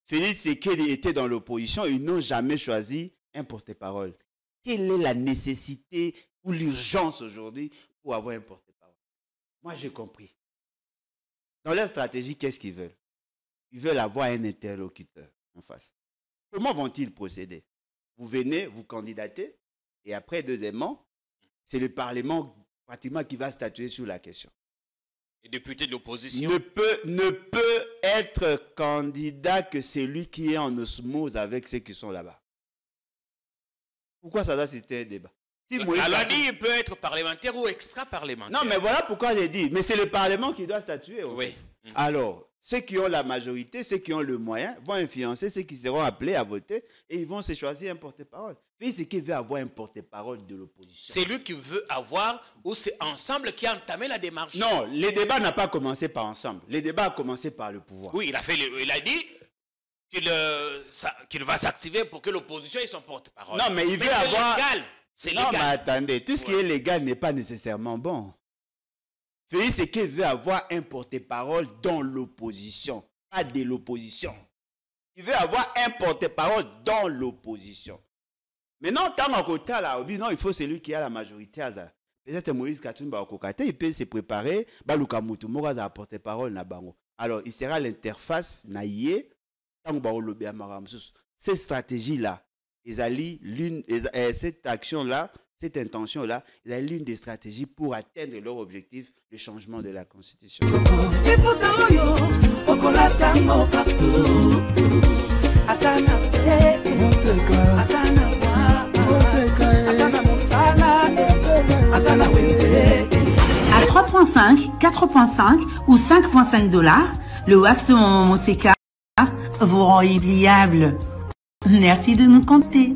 Félix Tshisekedi était dans l'opposition, ils n'ont jamais choisi un porte-parole. Quelle est la nécessité ou l'urgence aujourd'hui pour avoir un porte-parole? Moi, j'ai compris. Dans leur stratégie, qu'est-ce qu'ils veulent? Ils veulent avoir un interlocuteur en face. Comment vont-ils procéder? Vous venez, vous candidatez, et après, deuxièmement, c'est le Parlement pratiquement qui va statuer sur la question. Les députés de l'opposition ne peut être candidat que celui qui est en osmose avec ceux qui sont là-bas. Pourquoi ça doit citer un débat? Si alors a dit il peut être parlementaire ou extra-parlementaire. Non, mais voilà pourquoi j'ai dit. Mais c'est le Parlement qui doit statuer. Oui. Alors, ceux qui ont la majorité, ceux qui ont le moyen, vont influencer ceux qui seront appelés à voter et ils vont se choisir un porte-parole. Puis c'est qui veut avoir un porte-parole de l'opposition. C'est lui qui veut avoir ou c'est Ensemble qui a entamé la démarche? Non, les débats n'ont pas commencé par Ensemble. Les débats ont commencé par le pouvoir. Oui, il a dit qu'il va s'activer pour que l'opposition ait son porte-parole. Non, mais il veut avoir... C'est légal. Non, légal. mais attendez, tout ce qui est légal n'est pas nécessairement bon. Félix Tshisekedi veut avoir un porte-parole dans l'opposition, pas de l'opposition. Il veut avoir un porte-parole dans l'opposition. Maintenant, tant qu'on côté là, non, il faut celui qui a la majorité. Peut-être Moïse Katumba Okokate, il peut se préparer, Baluka Mutumura a porte-parole na bango. Alors, il sera l'interface naïe tant qu'on lobby à Maramsus. Cette stratégie-là, cette action-là, cette intention-là, c'est l'une des stratégies pour atteindre leur objectif, le changement de la Constitution. À 3,5, 4,5 ou 5,5 $, le wax de mon Moseka vous rend inoubliable. Merci de nous compter.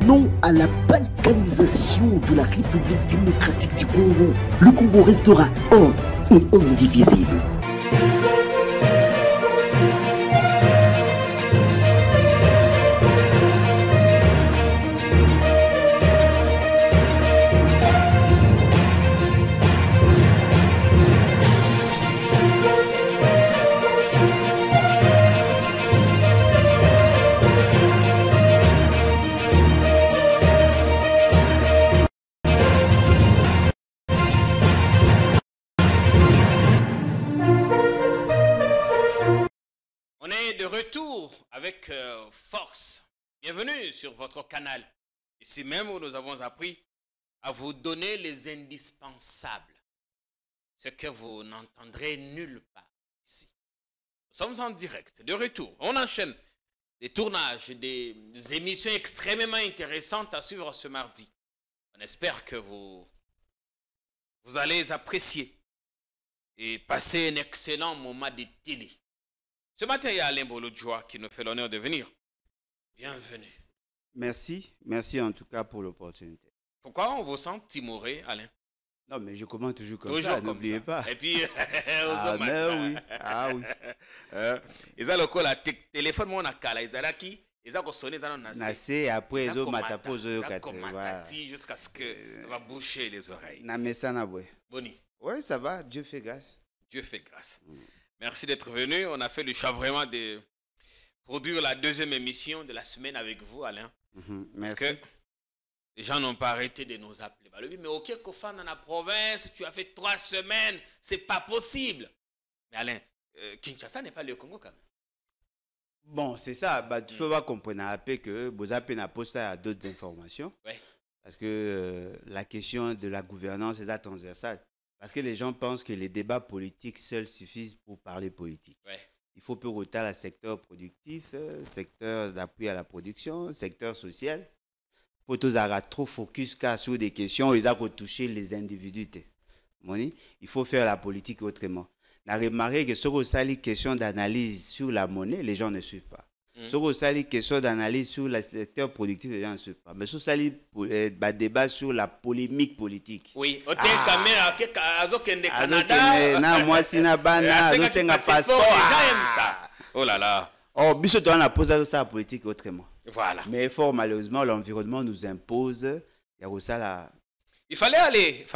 Non à la balkanisation de la République démocratique du Congo. Le Congo restera un et indivisible. Avec force. Bienvenue sur votre canal. Ici même où nous avons appris à vous donner les indispensables. Ce que vous n'entendrez nulle part ici. Nous sommes en direct, de retour. On enchaîne des tournages, des émissions extrêmement intéressantes à suivre ce mardi. On espère que vous allez apprécier et passer un excellent moment de télé. Ce matin, il y a Alain Bolodjoa qui nous fait l'honneur de venir. Bienvenue. Merci. Merci en tout cas pour l'opportunité. Pourquoi on vous sent timoré, Alain? Non, mais je commence toujours comme ça, n'oubliez pas. Et puis, ah, mais oui. Ah oui. Ils ont le téléphone, mon akala, ils ont qui? Ils ont sonné dans le Nassé, après ils ont mataposé jusqu'à ce que ça va boucher les oreilles. Boni. Oui, ça va, Dieu fait grâce. Dieu fait grâce. Merci d'être venu. On a fait le choix vraiment de produire la deuxième émission de la semaine avec vous, Alain. Parce que les gens n'ont pas arrêté de nous appeler. Mais ok, Kofan dans la province, tu as fait 3 semaines, c'est pas possible. Mais Alain, Kinshasa n'est pas le Congo quand même. Bon, c'est ça. Tu peux pas comprendre que vous avez posté à d'autres informations. Ouais. Parce que la question de la gouvernance est transversale. Parce que les gens pensent que les débats politiques seuls suffisent pour parler politique. Ouais. Il faut peu retarder le secteur productif, secteur d'appui à la production, secteur social. Pour tous trop focus sur des questions, ils ont touché les individus. Il faut faire la politique autrement. On a remarqué que sur les questions d'analyse sur la monnaie, les gens ne suivent pas. Sur les questions d'analyse sur le secteur productif, les gens ne suivent pas. Mais sur les débats sur la polémique politique. Oui, au Canada. Moi, si na bana, je un passeport. Les gens aiment ça. Oh là là. Oh, biso on a posé ça la politique autrement. Voilà. Mais fort malheureusement, l'environnement nous impose. Il fallait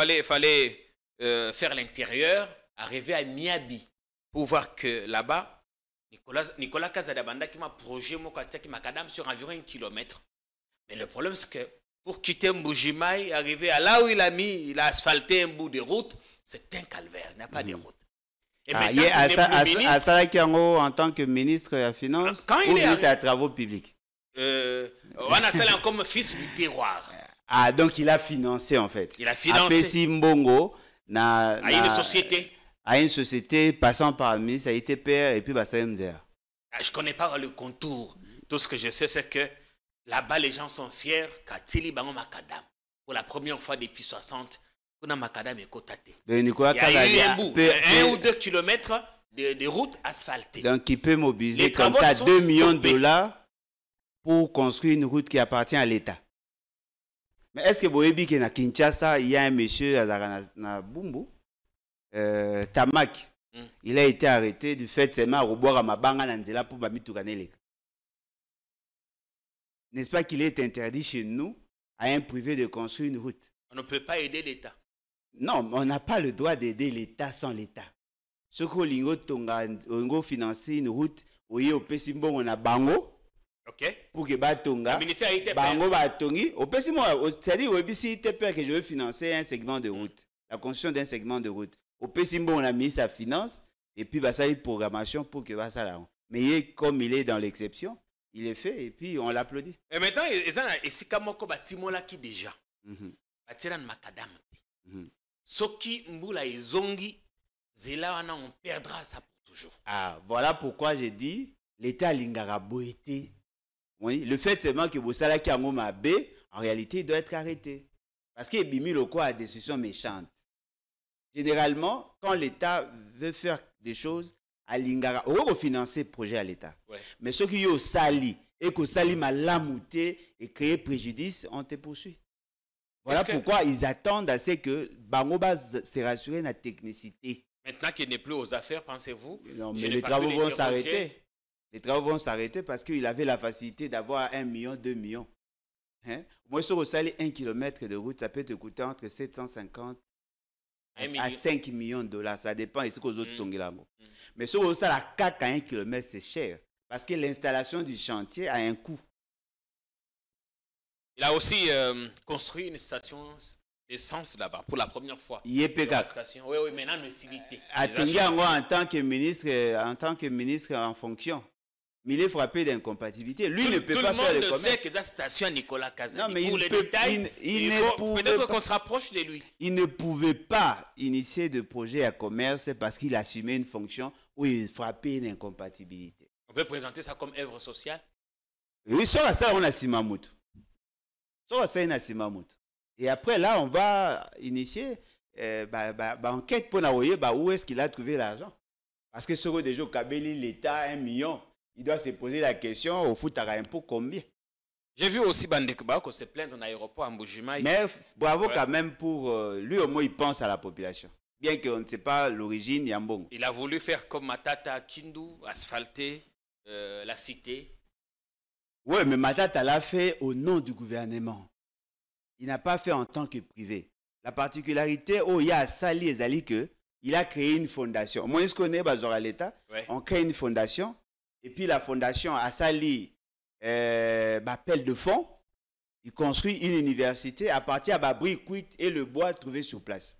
faire l'intérieur, arriver à Miabi pour voir que là-bas, Nicolas Kazadabanda qui m'a projet qui Makadam sur environ 1 kilomètre. Mais le problème, c'est que pour quitter Mbujimaï, arriver à là où il a asphalté un bout de route, c'est un calvaire, il n'y a pas de route. Et en tant que ministre des Finances ou ministre des Travaux publics. On a ça comme fils du terroir. Ah, donc il a financé en fait. Il a financé. À une société. À une société passant par le ministre, ITPR et puis Bassaïmzer. Je ne connais pas le contour. Tout ce que je sais, c'est que là-bas, les gens sont fiers qu'Atsili Bango Makadam, pour la première fois depuis 60, on a Makadam et Kotate. Il y a eu un bout, 1 ou 2 kilomètres de route asphaltée. Donc il peut mobiliser comme ça 2 millions de dollars pour construire une route qui appartient à l'État. Mais est-ce que vous savez qu'à Kinshasa, il y a un monsieur à Bumbu, Tamak, il a été arrêté du fait que c'est boire à Mabanga Nanzela pour Bamitourganelek. N'est-ce pas qu'il est interdit chez nous à un privé de construire une route? On ne peut pas aider l'État. Non, on n'a pas le droit d'aider l'État sans l'État. Ce qu'on a financé une route, on a Bango. Ok. Pour que Batonga, Bango Batongi, c'est-à-dire que je veux financer un segment de route, la construction d'un segment de route. Au Pessimbo, on a mis sa finance et puis ça une programmation pour que ça là. Mais comme il est dans l'exception, il est fait et puis on l'applaudit. Et maintenant, il y a ici Kamoko Batimola qui déjà. Batiran Makadam. Soki Mbula et Zongi, Zela on perdra ça pour toujours. Ah, voilà pourquoi j'ai dit l'État Lingara Boété. Oui, le fait seulement que Boussala qui a B, en réalité, il doit être arrêté. Parce qu'il Bimi Loko a des décisions méchantes. Généralement, quand l'État veut faire des choses, à Lingara, on va financer le projet à l'État. Ouais. Mais ceux qui ont sali et que sali m'a lamouté et créé préjudice, on te poursuit. Voilà pourquoi ils attendent à ce que Bangoba se rassure de la technicité. Maintenant qu'il n'est plus aux affaires, pensez-vous? Non, mais les travaux vont s'arrêter. Les travaux vont s'arrêter parce qu'il avait la facilité d'avoir 1 million, 2 millions. Hein? Moi, sur le salaire, 1 kilomètre de route, ça peut te coûter entre 750 à 5 millions de dollars. Ça dépend ici qu'aux autres Tongilango. Mais sur le salaire, la CAC à 1 kilomètre, c'est cher. Parce que l'installation du chantier a un coût. Il a aussi construit une station d'essence là-bas pour la première fois. IEPK. Oui, oui, maintenant, une civilité. À Tongilango, en tant que ministre en fonction. Mais il est frappé d'incompatibilité. Lui ne peut pas faire le commerce. Tout le monde sait que la station à Nicolas Kazadi. Non, mais pour les détails, peut-être qu'on se rapproche de lui. Il ne pouvait pas initier de projet à commerce parce qu'il assumait une fonction où il frappait d'incompatibilité. On peut présenter ça comme œuvre sociale? Oui, sur ça, on a Simamout. Sur ça, on a Simamout. Et après, là, on va initier enquête pour voir où est-ce qu'il a trouvé l'argent. Parce que sur déjà, au Kabeli, l'État, 1 million. Il doit se poser la question, au foot, tu as un peu combien? J'ai vu aussi Bandekba se plaindre dans l'aéroport à Mbujimaï. Mais bravo quand même pour lui, au moins, il pense à la population. Bien qu'on ne sait pas l'origine, Yambong. Il a voulu faire comme Matata Kindu, asphalter la cité. Oui, mais Matata l'a fait au nom du gouvernement. Il n'a pas fait en tant que privé. La particularité, il y a Sali et Zali que il a créé une fondation. Moi, je connais Bazora l'État. On crée une fondation. Et puis la fondation a sali appel de fonds. Il construit une université à partir de briques cuites et le bois trouvé sur place.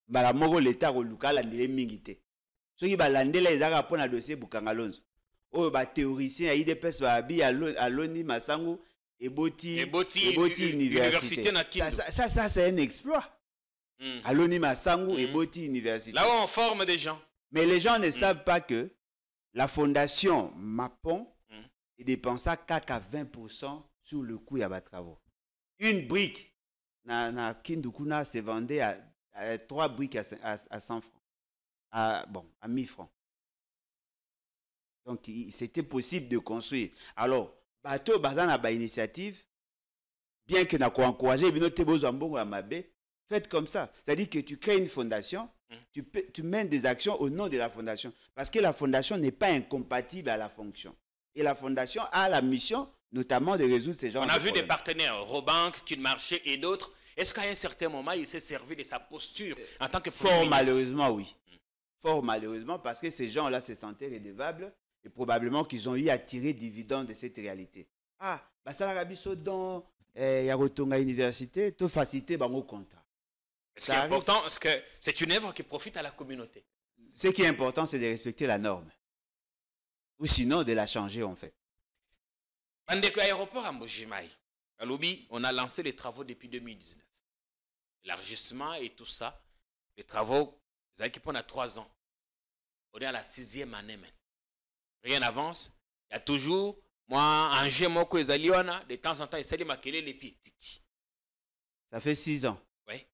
La mogo l'État au local andele mingité. Ceux qui balandela ils ont pour le dossier Bukangalonzo. Oh théoricien IDPS babi à l'ONI Masango Eboti Université. Ça c'est un exploit. À l'Onima Sangou, Eboti Université. Là où on forme des gens. Mais les gens ne savent pas que la fondation Mapon dépensa 20% sur le coût de travaux. Une brique, na Kindukuna se vendait à 3 briques à 100 francs. À 1000 francs. Donc, c'était possible de construire. Alors, bateau bazan a ba initiative, bien que n'a pas encouragé, faites comme ça. C'est-à-dire que tu crées une fondation, tu mènes des actions au nom de la fondation. Parce que la fondation n'est pas incompatible à la fonction. Et la fondation a la mission, notamment, de résoudre ces genres de problèmes. On a vu des partenaires, Robank, Kinmarché et d'autres. Est-ce qu'à un certain moment, il s'est servi de sa posture en tant que Fort malheureusement, oui. Fort malheureusement, parce que ces gens-là se sentaient redevables et probablement qu'ils ont eu à tirer dividende de cette réalité. Ah, bah ça l'Arabie Saoudite, il y a Rotonga Université, tout facilité au contrat. Ce qui est important, c'est que c'est une œuvre qui profite à la communauté. Ce qui est important, c'est de respecter la norme. Ou sinon, de la changer, en fait. Bandeko aéroport à Mbujimayi. À Lobi, on a lancé les travaux depuis 2019. L'élargissement et tout ça. Les travaux, vous avez qui pendant 3 ans. On est à la 6e année maintenant. Rien n'avance. Il y a toujours, moi, un gémoko ezaliwana, de temps en temps, il s'est maquillé les pieds. Ça fait 6 ans. Oui.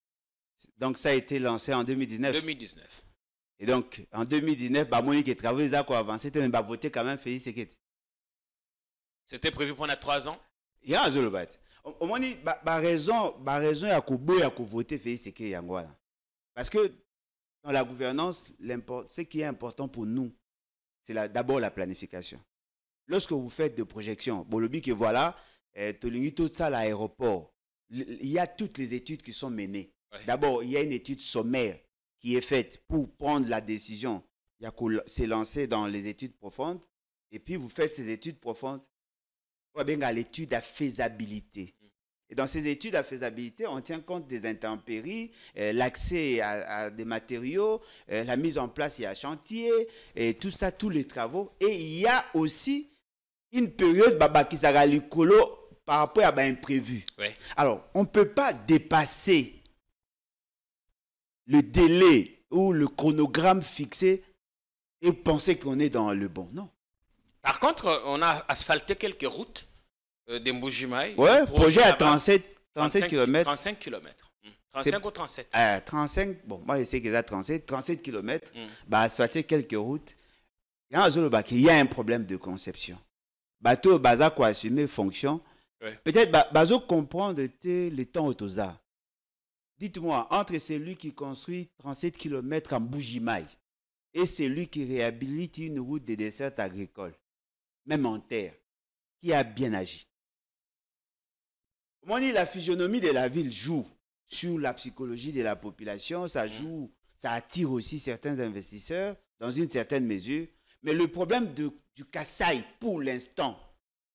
Donc, ça a été lancé en 2019. 2019. Et donc, en 2019, Monique et travaux, ils ont avancé, mais voté quand même, Félix Sekete. C'était prévu pendant 3 ans. Il y a un zolobat. Au moins, raison, il y a voter Félix Sekete. Parce que dans la gouvernance, ce qui est important pour nous, c'est d'abord la planification. Lorsque vous faites de projections, Bolobi que voilà, tout ça, l'aéroport, il y a toutes les études qui sont menées. Ouais. D'abord, il y a une étude sommaire qui est faite pour prendre la décision. Il y a c'est lancé dans les études profondes. Et puis, vous faites ces études profondes. On va bien à l'étude à faisabilité. Et dans ces études à faisabilité, on tient compte des intempéries, l'accès à des matériaux, la mise en place, il y a chantier, et tout ça, tous les travaux. Et il y a aussi une période qui sera l'écolo par rapport à l'imprévu. Ouais. Alors, on ne peut pas dépasser le délai ou le chronogramme fixé et penser qu'on est dans le bon. Non. Par contre, on a asphalté quelques routes de Mbujimayi. Oui, projet à 37 km. 35 km. 35 ou 37 35, bon, moi je sais qu'il y a 37 km. Asphalter quelques routes. Il y a un problème de conception. Bateau, baza quoi assumer fonction. Ouais. Peut-être, bazo comprendre les temps autosa. Dites-moi, entre celui qui construit 37 km en Mbujimayi et celui qui réhabilite une route de dessert agricole, même en terre, qui a bien agi? La physionomie de la ville joue sur la psychologie de la population, ça attire aussi certains investisseurs dans une certaine mesure. Mais le problème du Kasaï, pour l'instant,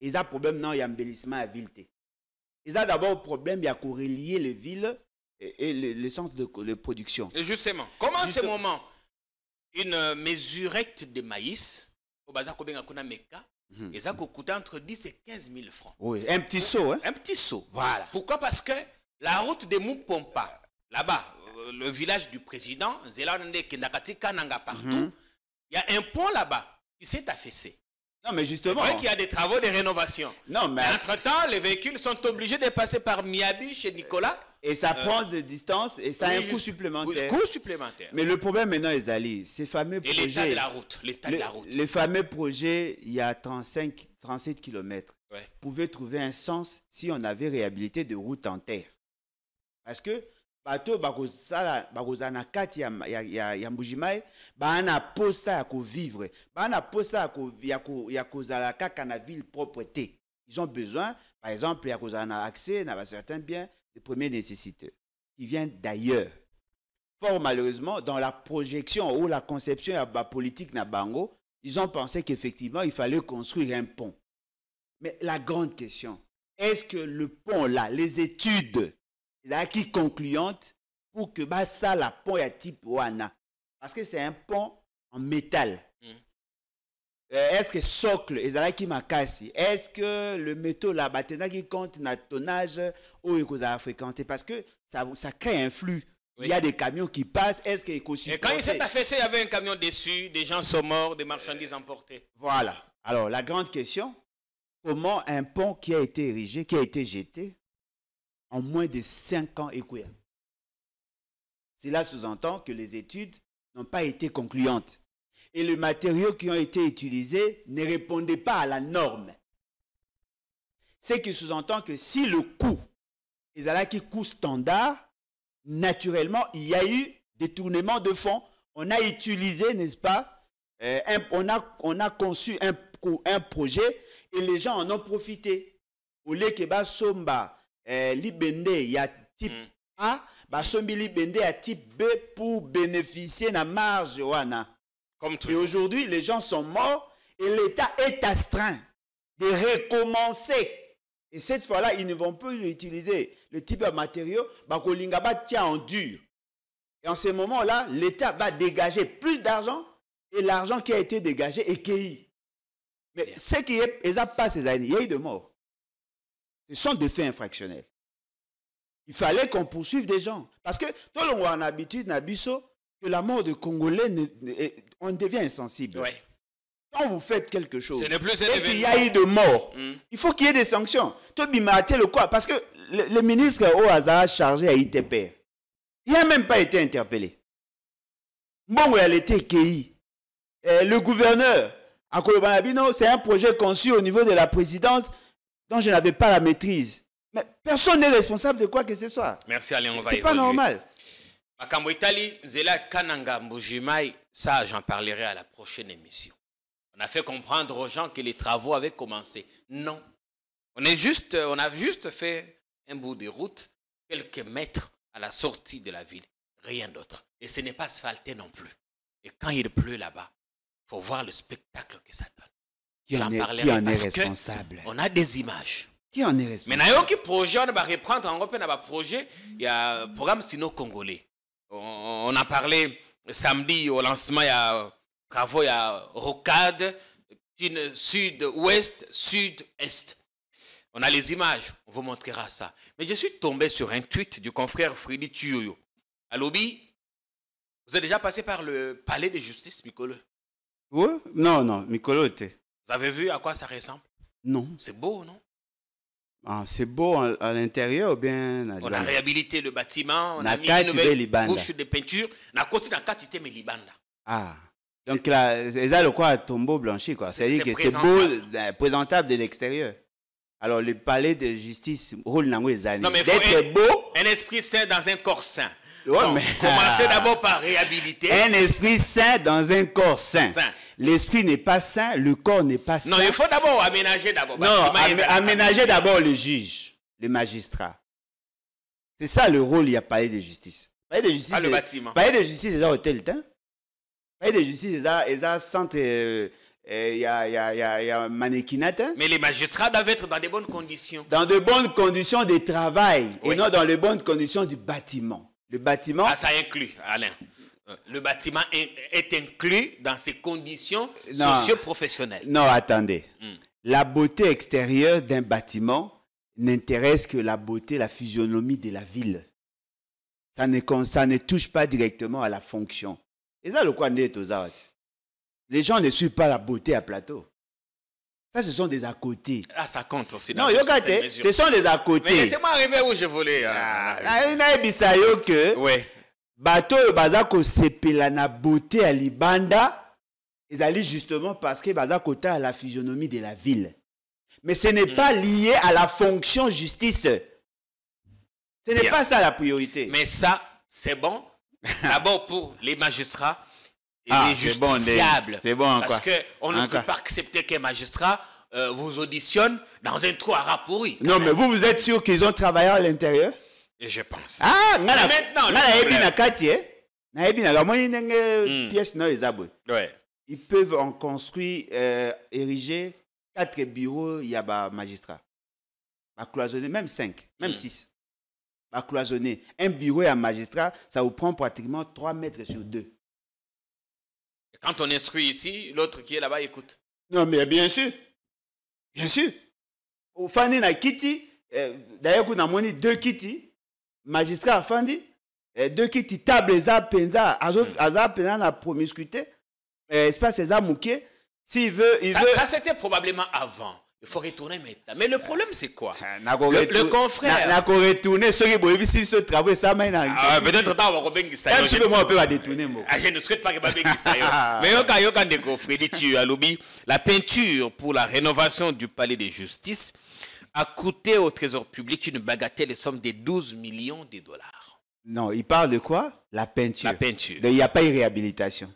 il y a un problème dans l'embellissement à ville. Il y a d'abord un problème, il y a qu'on relier les villes et les centres de production. Et justement, comment en ce moment, une mesurette de maïs, au bazar Kobenga Kuna Meka, et ça coûte entre 10 et 15 000 francs. Oui, un petit seau. Hein? Un petit seau, voilà. Pourquoi? Parce que la route de Moupompa, là-bas, le village du président, Zélande Kendakati Kananga partout, il y a un pont là-bas qui s'est affaissé. Non, mais justement. C'est vrai qu'il y a des travaux de rénovation. Non, mais entre-temps, les véhicules sont obligés de passer par Miabi chez Nicolas. Et ça prend de distance et ça a un coût supplémentaire. Coût supplémentaire. Mais le problème maintenant, Ezali, ces fameux projets. Et l'état de la route. Les fameux projets, il y a 37 km. Ouais. Pouvaient trouver un sens si on avait réhabilité de routes en terre. Parce que, bateau, bagozana kati ya Mbujimayi, bana posa ya ko vivre. Bana posa ya kozala kaka na ville propreté. Ils ont besoin, par exemple, ya kozana accès à certains biens de première nécessité qui viennent d'ailleurs. Fort malheureusement, dans la projection ou la conception de la politique na bango, ils ont pensé qu'effectivement, il fallait construire un pont. Mais la grande question, est-ce que le pont là, les études, qui concluantes pour que ça la pont est type Wana? Parce que c'est un pont en métal. est-ce que socle ezalaki makasi? Est-ce que le métaux là batena qui compte na tonnage ou ekozala fréquenté? Parce que ça crée un flux. Oui. Il y a des camions qui passent. Est-ce que et quand il s'est affaissé, il y avait un camion dessus, des gens sont morts, des marchandises emportées. Voilà. Alors la grande question, comment un pont qui a été érigé, qui a été jeté en moins de 5 ans écoulés? Cela sous-entend que les études n'ont pas été concluantes. Et les matériaux qui ont été utilisés ne répondaient pas à la norme. Ce qui sous-entend que si le coût est qui coût standard, naturellement, il y a eu détournement de fonds. On a utilisé, n'est-ce pas, on a conçu un projet et les gens en ont profité. Au lieu que Somba, Libende, il y a type A, Sombi Libende à type B pour bénéficier de la marge. Et aujourd'hui, les gens sont morts et l'État est astreint de recommencer. Et cette fois-là, ils ne vont plus utiliser le type de matériaux, tient en dur. Et en ce moment-là, l'État va dégager plus d'argent et l'argent qui a été dégagé est cueilli. Mais ce qui est, ils n'ont pas ces années, il y a eu de morts. Ce sont des faits infractionnels. Il fallait qu'on poursuive des gens. Parce que tout le monde a l'habitude, que la mort de Congolais, on devient insensible. Ouais. Quand vous faites quelque chose et qu'il y a eu de morts, il faut qu'il y ait des sanctions. Le quoi? Parce que le ministre au hasard chargé à ITP, il n'a même pas été interpellé. Bon, il a été cueilli. Le gouverneur, à Kolobanabino, c'est un projet conçu au niveau de la présidence dont je n'avais pas la maîtrise. Mais personne n'est responsable de quoi que ce soit. Merci Alain, on va c'est pas normal. Makambo Itali, Zela Kananga Mbujimai, ça j'en parlerai à la prochaine émission. On a fait comprendre aux gens que les travaux avaient commencé. Non. On a juste fait un bout de route, quelques mètres à la sortie de la ville. Rien d'autre. Et ce n'est pas asphalté non plus. Et quand il pleut là-bas, il faut voir le spectacle que ça donne. Qui en est responsable? On a des images. Qui en est responsable? Mais il y a un projet, on va reprendre en Europe, il y a un projet, il y a un programme sino-congolais. On a parlé samedi au lancement, il y a travaux, il y a rocade, sud-ouest, sud-est. On a les images, on vous montrera ça. Mais je suis tombé sur un tweet du confrère Frédéric Tuyoyo. À Lobby, vous êtes déjà passé par le palais de justice, Mikolo? Oui, non, Mikolo était. Vous avez vu à quoi ça ressemble? Non. C'est beau, non? Ah, c'est beau à l'intérieur ou bien? On a réhabilité le bâtiment, on a mis une nouvelle couche de peinture, on a continué à quantité mais libanda. Ah, donc là, c'est ça le quoi, tombeau blanchi, quoi. C'est-à-dire que c'est beau, présentable de l'extérieur. Alors, le palais de justice, rôle dans les années. Non, mais d'être beau. Un esprit sain dans un corps sain. Ouais, mais... Commencez d'abord par réhabiliter. Un esprit sain dans un corps sain. L'esprit n'est pas sain, le corps n'est pas sain. Non, il faut d'abord aménager d'abord. Non, aménager d'abord le juge, le magistrat. C'est ça le rôle, il y a palais de justice. Palais de justice, le bâtiment. Palais de justice, c'est un hôtel. Palais de justice, c'est un centre, il y a mannequinat. Mais les magistrats doivent être dans de bonnes conditions. Dans de bonnes conditions de travail, oui. Et non dans les bonnes conditions du bâtiment. Le bâtiment... Ah, ça inclut, Alain. Le bâtiment est inclus dans ces conditions socio-professionnelles. Non, attendez. La beauté extérieure d'un bâtiment n'intéresse que la beauté, la physionomie de la ville. Ça ne touche pas directement à la fonction. Et ça, le quoi n'est aux arts. Les gens ne suivent pas la beauté à plateau. Ça, ce sont des à côté. Ah, ça compte aussi. Non, ce sont des à côté. Mais laissez-moi arriver où je voulais. Oui. Bateau bazako sepela na beauté à Libanda, ils allaient justement parce que bazako a la physionomie de la ville. Mais ce n'est pas lié à la fonction justice. Ce n'est pas ça la priorité. Mais ça, c'est bon. D'abord pour les magistrats et les justiciables. C'est bon, parce qu'on ne peut pas accepter qu'un magistrat vous auditionne dans un trou à rats pourri. Non, mais vous êtes sûr qu'ils ont travaillé à l'intérieur? Et je pense. Ah, maintenant, ils peuvent en construire, ériger 4 bureaux, il y a magistrats. Cloisonner, même 5, même 6. Cloisonner. Un bureau et un magistrat, ça vous prend pratiquement 3 mètres sur 2. Quand on instruit ici, l'autre qui est là-bas écoute. Non, mais bien sûr. Bien sûr. Au Fandi na Kiti, d'ailleurs, on a monné 2 Kiti, magistrat à Fandi, 2 Kiti, table Eza Penza, Aza Penza na promiscuité, espace Eza Mouké. S'il veut, Ça, c'était probablement avant. Il faut retourner maintenant. Mais le problème, c'est quoi? Le confrère. N'a qu'on retourné, ceux qui ont si ce travail, ça m'a peut-être que on va bien ça. Moi, on peut pas détourner. Je ne souhaite pas que ça. Mais la peinture pour la rénovation du palais de justice a coûté au trésor public une bagatelle somme de 12 millions de dollars. Non, il parle de quoi? La peinture. La peinture. Il n'y a pas eu réhabilitation.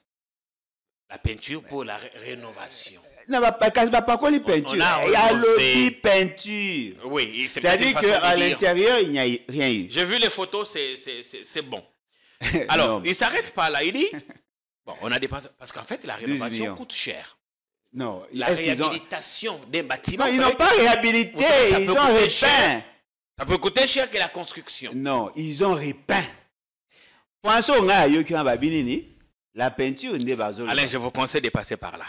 La peinture pour la rénovation. Non, pas quoi les peintures. Il y a le peinture. Oui, c'est-à-dire qu'à l'intérieur, il n'y a rien eu. J'ai vu les photos, c'est bon. Alors, il ne s'arrête pas là. Il dit, bon, on a dépassé. Parce qu'en fait, la rénovation coûte cher. Non, la réhabilitation d'un bâtiment. Non, ils n'ont pas réhabilité, ils ont repeint. Ça peut coûter cher que la construction. Non, ils ont repeint. Pensons à la peinture n'est pas. Alain, je vous conseille de passer par là.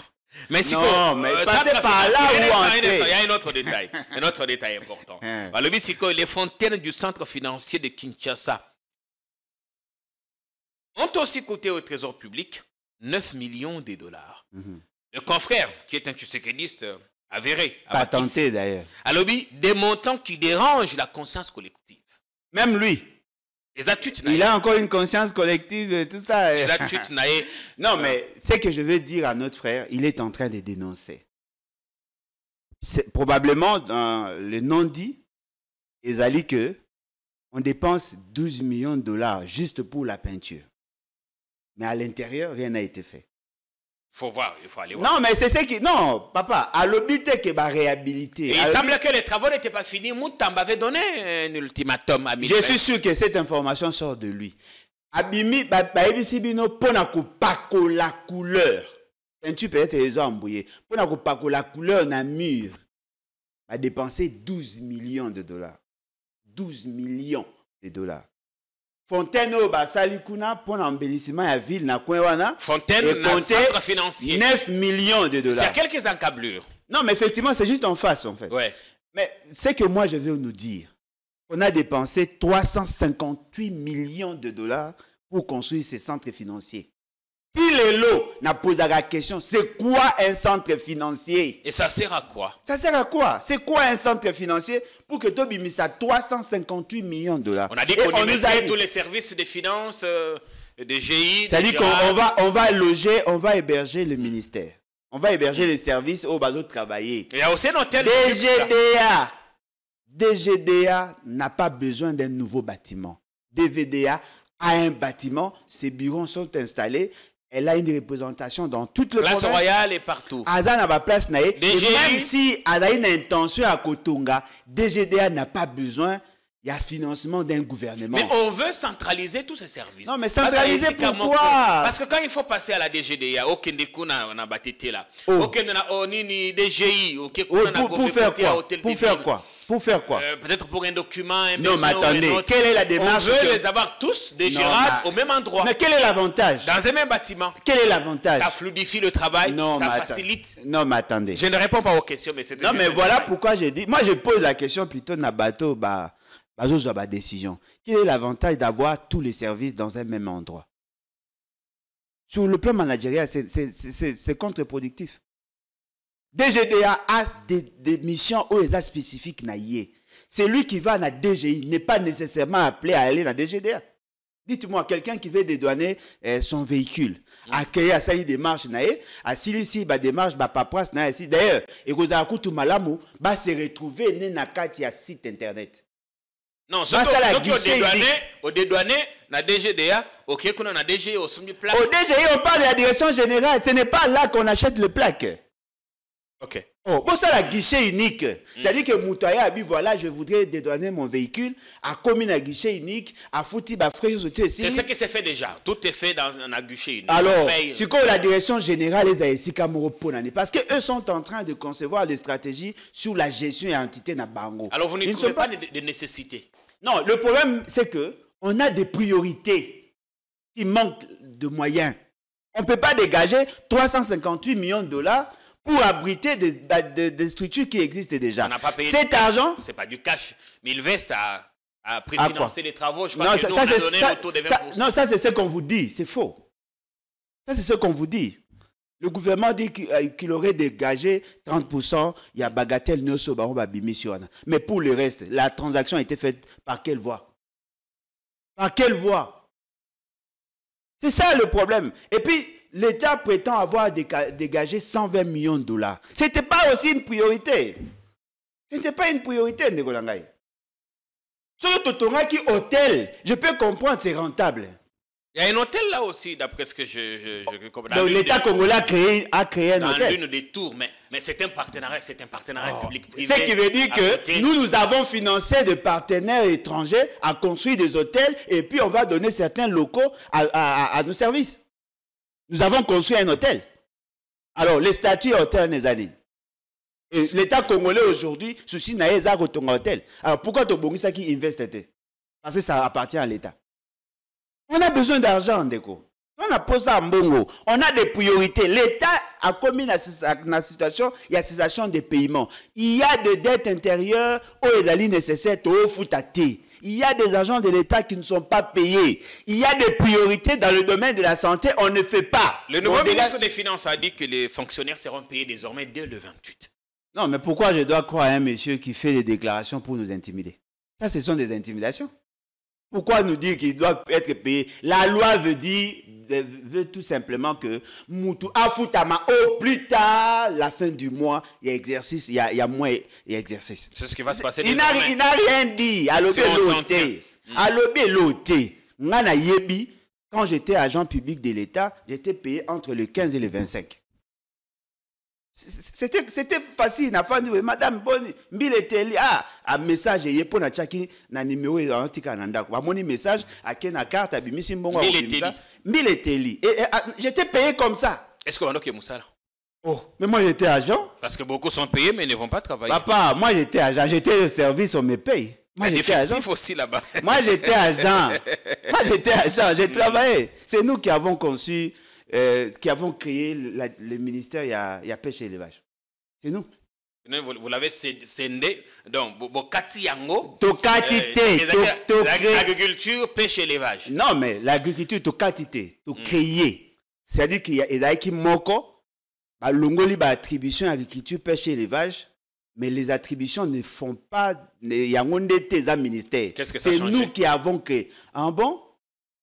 Mais non, mais passer par là ou entrer. Il y a un autre détail. Un autre détail important. Le but, c'est que les fontaines du centre financier de Kinshasa ont aussi coûté au trésor public 9 millions de dollars. Le confrère, qui est un tshisekidiste avéré, patenté d'ailleurs, a lobby des montants qui dérangent la conscience collective. Même lui. Il a encore une conscience collective et tout ça. Non, mais ce que je veux dire à notre frère, il est en train de dénoncer. Probablement, dans le non-dit, ils ont dit qu'on dépense 12 millions de dollars juste pour la peinture. Mais à l'intérieur, rien n'a été fait. Il faut voir, il faut aller voir. Non, mais c'est ce qui... Non, papa, à l'hôpital qui va réhabiliter. Et il semble que les travaux n'étaient pas finis. Moutamba avait donné un ultimatum à Je suis sûr que cette information sort de lui. Abimi, Sibino, Ponako Pako la couleur. Tu peux être les embrouillés. Ponako Pako la couleur na mur. A dépensé 12 millions de dollars. 12 millions de dollars. Fontaine au Basalikuna pour l'embellissement de la ville na Kouewana. Fontaine, centre financier. 9 millions de dollars. C'est quelques encablures. Non, mais effectivement, c'est juste en face, en fait. Ouais. Mais ce que moi, je veux nous dire, on a dépensé 358 millions de dollars pour construire ces centres financiers. Si les lots n'a posé la question, c'est quoi un centre financier? Et ça sert à quoi? Ça sert à quoi? C'est quoi un centre financier pour que Tobi misse à 358 millions de dollars? On a dit qu'on émettait tous les services de finances, des GI. C'est-à-dire qu'on va loger, on va héberger le ministère. On va héberger les services au bateau de travailler. Il y a aussi un hôtel. DGDA n'a pas besoin d'un nouveau bâtiment. DVDA a un bâtiment, ses bureaux sont installés. Elle a une représentation dans toute le Place Royale et partout. Azan n'a pas place naïe. Et même si elle a une intention à Kotonga, DGDA n'a pas besoin. Il y a ce financement d'un gouvernement. Mais on veut centraliser tous ces services. Non, mais centraliser pourquoi? Parce que quand il faut passer à la DGDA, aucun des coups n'a battu là. Aucun n'a ni DGI, pour faire quoi? Pour faire quoi? Pour faire quoi? Peut-être pour un document. Non, mais attendez, quelle est la démarche? On veut les avoir tous des gérades au même endroit. Mais quel est l'avantage? Dans un même bâtiment. Quel est l'avantage? Ça fluidifie le travail, ça facilite. Non, mais attendez. Je ne réponds pas aux questions, mais c'est... Non, mais voilà pourquoi j'ai dit... Moi, je pose la question plutôt dans bateau, décision. Quel est l'avantage d'avoir tous les services dans un même endroit? Sur le plan managérial, c'est contre-productif. DGDA a des missions où les spécifiques naïe. C'est lui qui va à la DGI, n'est pas nécessairement appelé à aller à la DGDA. Dites-moi, quelqu'un qui veut dédouaner son véhicule, accueillir à ça, il démarche naïe, à Silisi, démarche, papras naïe. D'ailleurs, et vous avez tout malamu, se retrouver né na kati à site internet. Non, ce au dédouané, la DGDA, ok, qu'on a DGI au sommet plaque. Au DGI, on parle de la direction générale. Ce n'est pas là qu'on achète le plaque. Ok. Oh, bon, ça, la guichet unique. C'est-à-dire que Moutaya a dit, voilà, je voudrais dédouaner mon véhicule, à commune à guichet unique, à fouti, frère, c'est ce qui s'est fait déjà. Tout est fait dans un guichet unique. Alors, c'est quoi la direction générale les ASI Kamoro-Ponani? Parce qu'eux sont en train de concevoir des stratégies sur la gestion et entité na Bango. Alors, vous ne trouvez pas de nécessité? Non, le problème, c'est que on a des priorités qui manquent de moyens. On ne peut pas dégager 358 millions de dollars pour abriter des structures qui existent déjà. On n'a pas payé cet argent... C'est pas du cash. Milvest a préfinancé les travaux. Je crois non, que nous, on a donné le taux de 20%. Non, ça c'est ce qu'on vous dit. C'est faux. Ça c'est ce qu'on vous dit. Le gouvernement dit qu'il aurait dégagé 30%. Il y a bagatelle Nyoso Baroba Bimisiona. Mais pour le reste, la transaction a été faite par quelle voie? Par quelle voie? C'est ça le problème. Et puis, l'État prétend avoir dégagé 120 millions de dollars. Ce n'était pas aussi une priorité. Ce n'était pas une priorité, Ndegolangaï. Sur le Totoraki hôtel, je peux comprendre, c'est rentable. Il y a un hôtel là aussi, d'après ce que je comprends. Donc l'État congolais a créé un hôtel. Dans l'une des tours, mais c'est un partenariat public-privé. Ce qui veut dire que nous avons financé des partenaires étrangers à construire des hôtels et puis on va donner certains locaux à nos services. Nous avons construit un hôtel. Alors, les statuts hôtel des années. Et l'État congolais aujourd'hui, souci n'a pas de hôtel. Alors, pourquoi tu as qui investit? Parce que ça appartient à l'État. On a besoin d'argent, Ndeko. On a posé à Mbongo. On a des priorités. L'État a commis la situation, il y a cessation des paiements. Il y a des dettes intérieures où les alliés nécessaires au foutaté. Il y a des agents de l'État qui ne sont pas payés. Il y a des priorités dans le domaine de la santé, on ne fait pas. Le nouveau ministre des Finances a dit que les fonctionnaires seront payés désormais dès le 28. Non, mais pourquoi je dois croire à un monsieur qui fait des déclarations pour nous intimider? Ça, ce sont des intimidations. Pourquoi nous dire qu'il doit être payé? La loi veut tout simplement que Moutou Afutama, au plus tard, la fin du mois, il y a exercice, il y a mois, il y a exercice. C'est ce qui va se passer il n'a rien dit. À l'obé loté. Quand j'étais agent public de l'État, j'étais payé entre le 15 et le 25. C'était facile. Madame Bonne, un message pour na chaki na numéro antika nanda. Mon message à Kena carte abimisi mbongo Mbileteli. Et j'étais payé comme ça. Est-ce que Manoke Moussala? Oh, mais moi j'étais agent. Parce que beaucoup sont payés mais ne vont pas travailler. Papa, moi j'étais agent, j'étais au service, on me paye. Moi j'étais agent aussi là-bas. Moi j'étais agent. J'ai travaillé. C'est nous qui avons conçu qui avons créé le ministère, il y a pêche et élevage. C'est nous. Vous l'avez scindé. Donc, Bokati Yango. L'agriculture, pêche et élevage. Non, mais l'agriculture, Tokatite, créer. C'est-à-dire qu'il y a qui moko, l'ongoli attribution agriculture, pêche et élevage, mais les attributions ne font pas. Il y a un ministère. Qu'est-ce que ça a changé? C'est nous qui avons créé. Ah bon?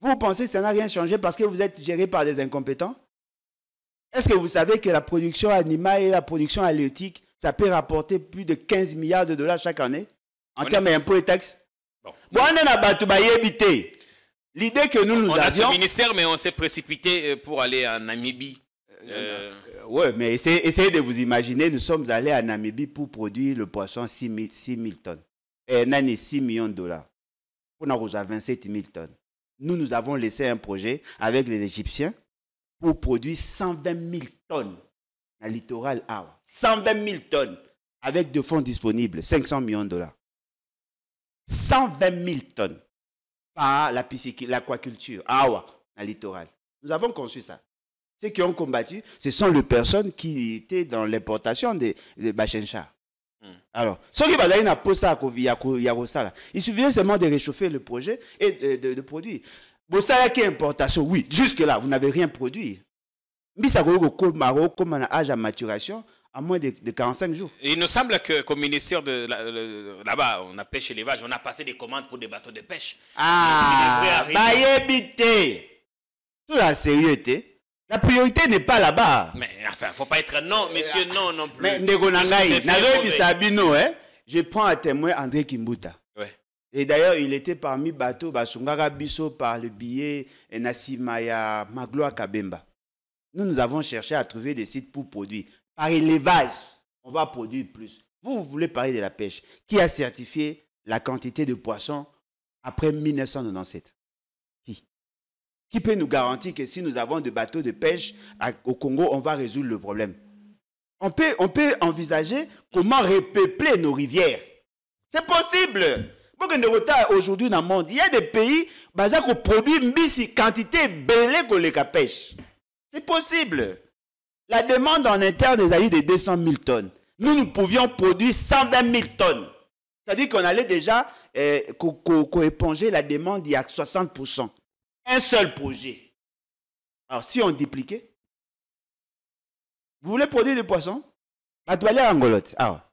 Vous pensez que ça n'a rien changé parce que vous êtes géré par des incompétents? Est-ce que vous savez que la production animale et la production halieutique, ça peut rapporter plus de 15 milliards de dollars chaque année en termes d'impôts et taxes? Bon, on est l'idée que nous avions... On a ce ministère, mais on s'est précipité pour aller en Namibie. Oui, mais essayez de vous imaginer, nous sommes allés en Namibie pour produire le poisson 6 000 tonnes. Et on a 6 millions de dollars. On a 27 000 tonnes. Nous avons laissé un projet avec les Égyptiens pour produire 120 000 tonnes dans le littoral Awa. 120 000 tonnes avec de fonds disponibles, 500 millions de dollars. 120 000 tonnes par l'aquaculture Awa, dans le littoral. Nous avons conçu ça. Ceux qui ont combattu, ce sont les personnes qui étaient dans l'importation de Bachencha. Alors, il suffisait seulement de réchauffer le projet et de produire. Bon, ça qui est importation, oui, jusque-là, vous n'avez rien produit. Mais ça comme un âge à maturation à moins de 45 jours. Il nous semble qu'au ministère de là-bas, on a pêche et élevage, on a passé des commandes pour des bateaux de pêche. Ah, bah éviter. Tout la sérieuté. La priorité n'est pas là-bas. Mais enfin, il ne faut pas être non, monsieur, non plus. Mais je prends à témoin André Kimbuta. Ouais. Et d'ailleurs, il était parmi bateaux, Basungara Bisso par le billet Nassimaya Magloa Kabemba. Nous avons cherché à trouver des sites pour produire. Par élevage, on va produire plus. Vous voulez parler de la pêche. Qui a certifié la quantité de poissons après 1997? Qui peut nous garantir que si nous avons des bateaux de pêche au Congo, on va résoudre le problème? On peut envisager comment repeupler nos rivières. C'est possible. Aujourd'hui dans le monde, il y a des pays qui produisent une quantité belée que les pêche. C'est possible. La demande en interne est allée de 200 000 tonnes. Nous pouvions produire 120 000 tonnes. C'est-à-dire qu'on allait déjà éponger la demande il y a 60%. Un seul projet. Alors, si on dupliquait, vous voulez produire du poisson? Balé à Angolote. Ah,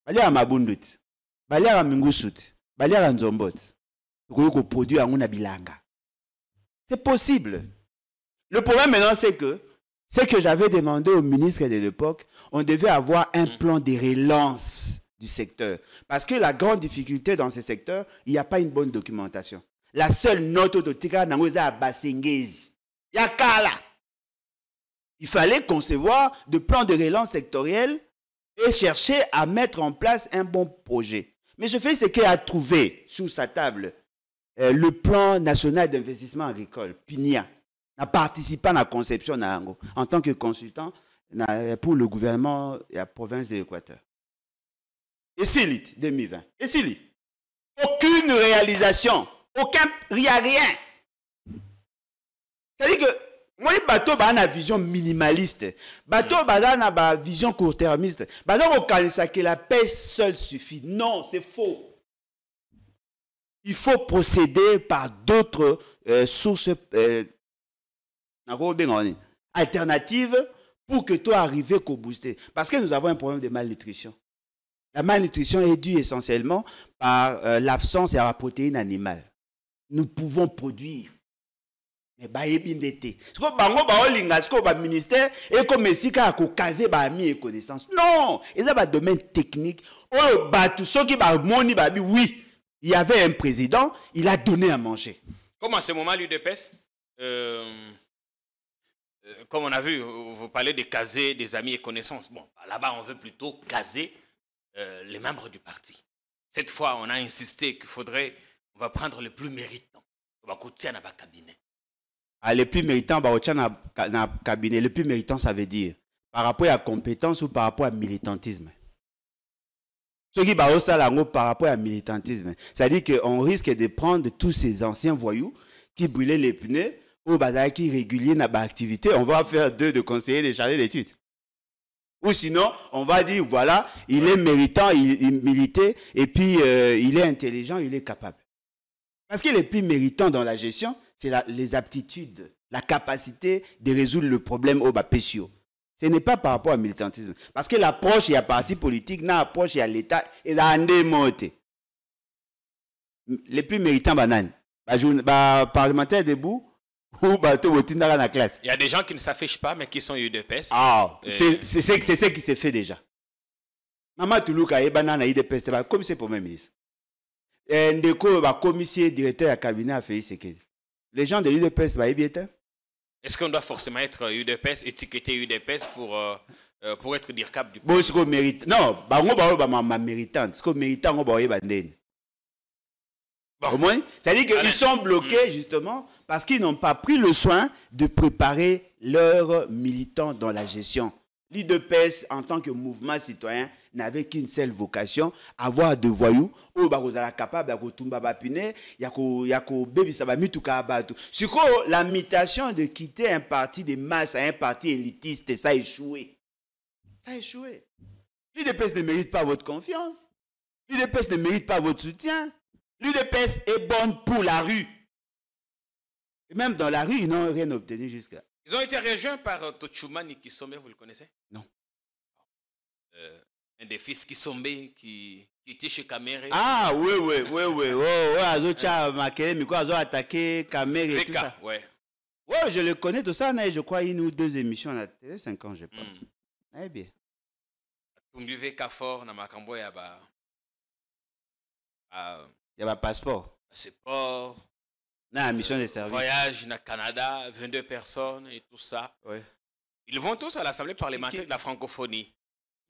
balé à Mabundut. Balé à Mingusut. Balé à Nzombot. Vous pouvez produire en Bilanga. C'est possible. Le problème maintenant, c'est que j'avais demandé au ministre de l'époque, on devait avoir un plan de relance du secteur. Parce que la grande difficulté dans ce secteur, il n'y a pas une bonne documentation. La seule note de Tika Nangoza à Basengezi. Il y a Kala. Il fallait concevoir de plans de relance sectoriel et chercher à mettre en place un bon projet. Mais je fais ce qu'il a trouvé sous sa table. Le plan national d'investissement agricole, PINIA, a participé à la conception en tant que consultant pour le gouvernement et la province de l'Équateur. Et c'est 2020. Et c'est aucune réalisation. Il n'y a rien. C'est-à-dire que moi, les bateaux ont une vision minimaliste. Les bateaux ont une vision court-termiste. Les bateaux ont que la pêche seule suffit. Non, c'est faux. Il faut procéder par d'autres sources alternatives pour que toi arrives qu'au booster. Parce que nous avons un problème de malnutrition. La malnutrition est due essentiellement par l'absence de la protéine animale. Nous pouvons produire. Mais ministère et comme ici a caser mis connaissance. Non, il y a un domaine technique. Oui, il y avait un président, il a donné à manger. Comme en ce moment l'UDPS, comme on a vu, vous parlez de caser des amis et connaissances. Bon, là-bas on veut plutôt caser les membres du parti. Cette fois, on a insisté qu'il faudrait, on va prendre le plus méritant. On va coûter dans le cabinet. Ah, les plus méritants, dans le cabinet, le plus méritant, ça veut dire par rapport à la compétence ou par rapport à militantisme. Ce qui par rapport à militantisme, c'est-à-dire qu'on risque de prendre tous ces anciens voyous qui brûlaient les pneus ou qui réguliers dans l'activité, on va faire d'eux de conseillers de chargés d'études. Ou sinon, on va dire, voilà, il est méritant, il militait, et puis il est intelligent, il est capable. Parce que les plus méritants dans la gestion, c'est les aptitudes, la capacité de résoudre le problème au Bapéchio. Ce n'est pas par rapport au militantisme. Parce que l'approche, il y a parti politique, l'approche, il y a l'État, et il y a un démonté. Les plus méritants, bananes, parlementaires debout, ou la classe. Il y a des gens qui ne s'affichent pas, mais qui sont UDPS. Ah, c'est ce qui se fait déjà. Maman Toulouka et banana UDPS, comme c'est pour mes ministres. Ndeko, commissaire directeur à cabinet a fait ce que. Les gens de l'UDPS, est-ce qu'on doit forcément être UDPS, étiqueter UDPS pour être DIRCAP du pays? Bon, mérite. Non, ma méritante. Ce qu'on méritant, on va y c'est-à-dire qu'ils sont bloqués justement parce qu'ils n'ont pas pris le soin de préparer leurs militants dans la gestion. L'UDPS, en tant que mouvement citoyen, n'avait qu'une seule vocation, avoir de voyous, la mutation de quitter un parti de masse à un parti élitiste, ça a échoué. Ça a échoué. L'UDPS ne mérite pas votre confiance. L'UDPS ne mérite pas votre soutien. L'UDPS est bonne pour la rue. Et même dans la rue, ils n'ont rien obtenu jusqu'à. Ils ont été rejoints par Tochumani Kisombe, vous le connaissez? Non. Un des fils Kisombe qui était chez Kamere. Ah oui. Ils ont attaqué Kamere et tout ça. Ouais, je le connais, tout ça. Je crois une ou deux émissions à la télé, 5 ans, je pense. Eh bien. Tumbive Kafor, na Makambo, il y a un passeport. Passeport. Non, mission de service. Voyage au Canada, 22 personnes et tout ça. Ouais. Ils vont tous à l'Assemblée parlementaire de la francophonie.